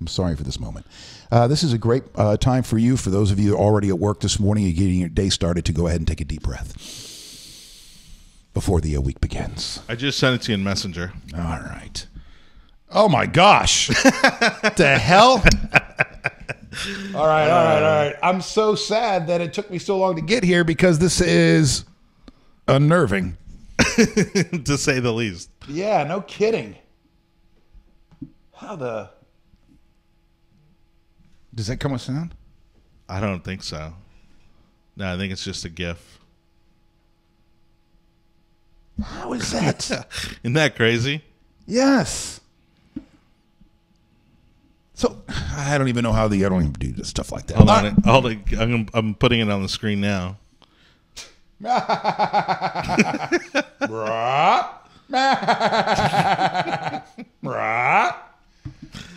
I'm sorry for this moment. This is a great time for you, for those of you already at work this morning and getting your day started, to go ahead and take a deep breath before the week begins. I just sent it to you in Messenger. All right. Oh my gosh. The hell? All right. I'm so sad that it took me so long to get here because this is unnerving. To say the least. Yeah, no kidding. Does that come with sound? I don't think so. No, I think it's just a GIF. How is that? Isn't that crazy? Yes. So I don't even know how I don't even do stuff like that. Hold on. I'm putting it on the screen now. All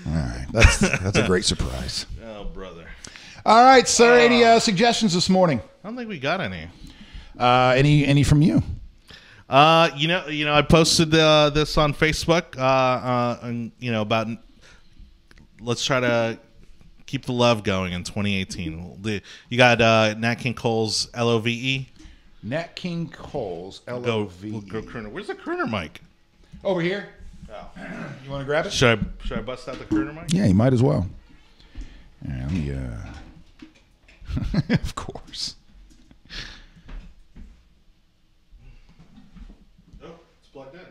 right, that's a great surprise. Oh, brother. All right, sir. Any suggestions this morning? I don't think we got any. Any from you? I posted this on Facebook. And, about let's try to keep the love going in 2018. You got Nat King Cole's LOVE. Nat King Cole's L-O-V-E. We'll go crooner. Where's the crooner mic? Over here. Oh. You want to grab it? Should I bust out the crooner mic? Yeah, you might as well. Let me, of course. Oh, it's plugged in.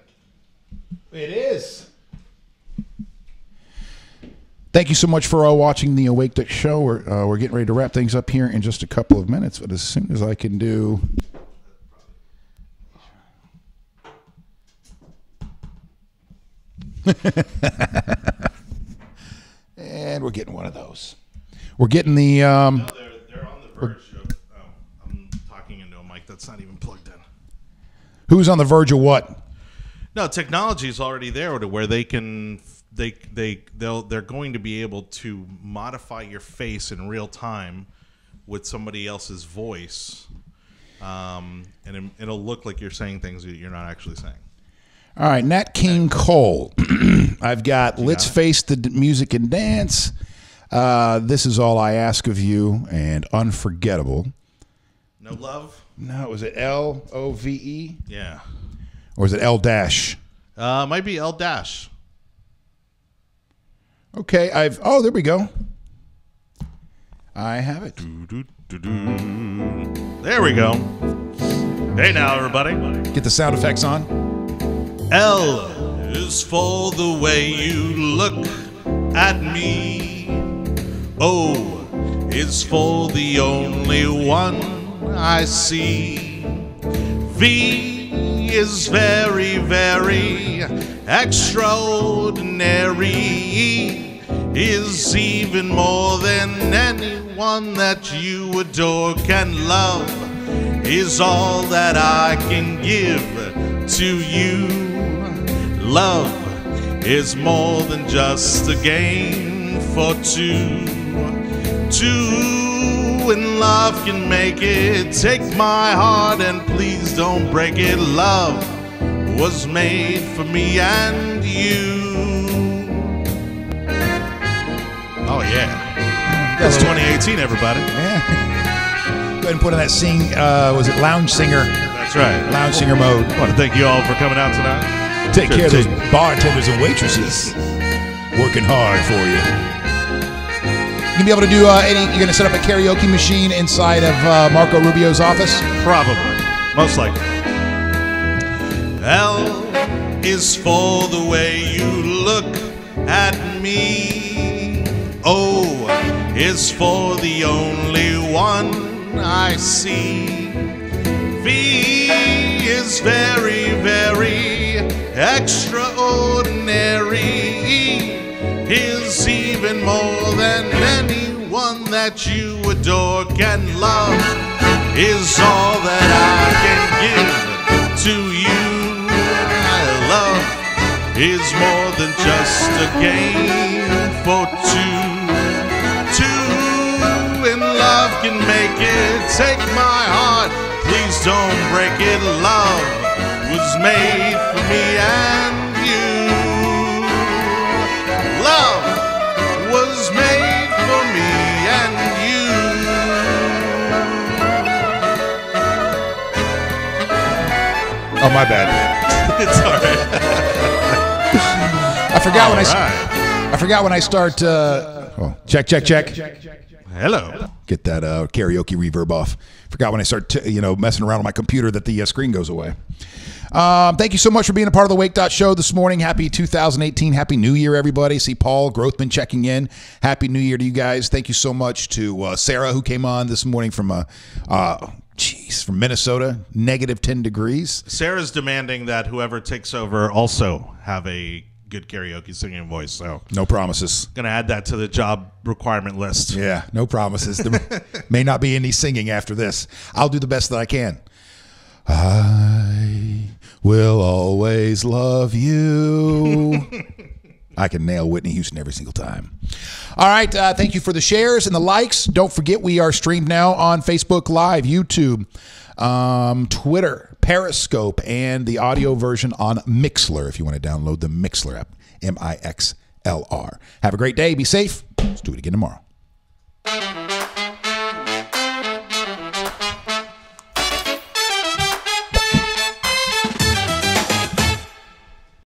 It is. Thank you so much for watching the Wake.Show. We're getting ready to wrap things up here in just a couple of minutes, but as soon as I can do... And we're getting one of those. We're getting the... No, they're on the verge of... Oh, I'm talking into a mic that's not even plugged in. Who's on the verge of what? No, technology is already there to where they can... They're going to be able to modify your face in real time with somebody else's voice, and it'll look like you're saying things that you're not actually saying. All right, Nat King Cole. I've got Let's Face the Music and Dance. This Is All I Ask of You, and Unforgettable. No Love? No, was it L-O-V-E? Yeah. Or is it L-dash? Might be L-dash. Okay, oh, there we go. I have it. There we go. Hey now, everybody. Get the sound effects on. L is for the way you look at me. O is for the only one I see. V is very, very extraordinary. Is even more than anyone that you adore can love. Is all that I can give to you. Love is more than just a game for two. Two in love can make it. Take my heart and please don't break it. Love was made for me and you. Oh yeah, that's 2018, everybody. Yeah. Go ahead and put on that was it lounge singer? That's right, lounge singer mode. I want to thank you all for coming out tonight. Take care of those bartenders and waitresses working hard for you. You gonna be able to do you're gonna set up a karaoke machine inside of Marco Rubio's office? Probably, most likely. L is for the way you look at me. O is for the only one I see. V is very, very extraordinary. Is even more than anyone that you adore can love. Is all that I can give to you. Love is more than just a game for two. Two in love can make it. Take my heart, please don't break it. Love was made for me and you. Love was made for me and you. Oh, my bad. It's all right. I forgot when I start. Check. Hello. Get that karaoke reverb off. Forgot when I start, messing around on my computer that the screen goes away. Thank you so much for being a part of the Wake.Show this morning. Happy 2018. Happy New Year, everybody. See Paul Grothman checking in. Happy New Year to you guys. Thank you so much to Sarah, who came on this morning from from Minnesota, negative 10 degrees. Sarah's demanding that whoever takes over also have a good karaoke singing voice. So no promises. Gonna add that to the job requirement list. Yeah, no promises. There may not be any singing after this. I'll do the best that I can. I will always love you. I can nail Whitney Houston every single time. All right. Thank you for the shares and the likes. Don't forget we are streamed now on Facebook Live, YouTube, Twitter, Periscope, and the audio version on Mixlr if you want to download the Mixlr app, Mixlr. Have a great day. Be safe. Let's do it again tomorrow.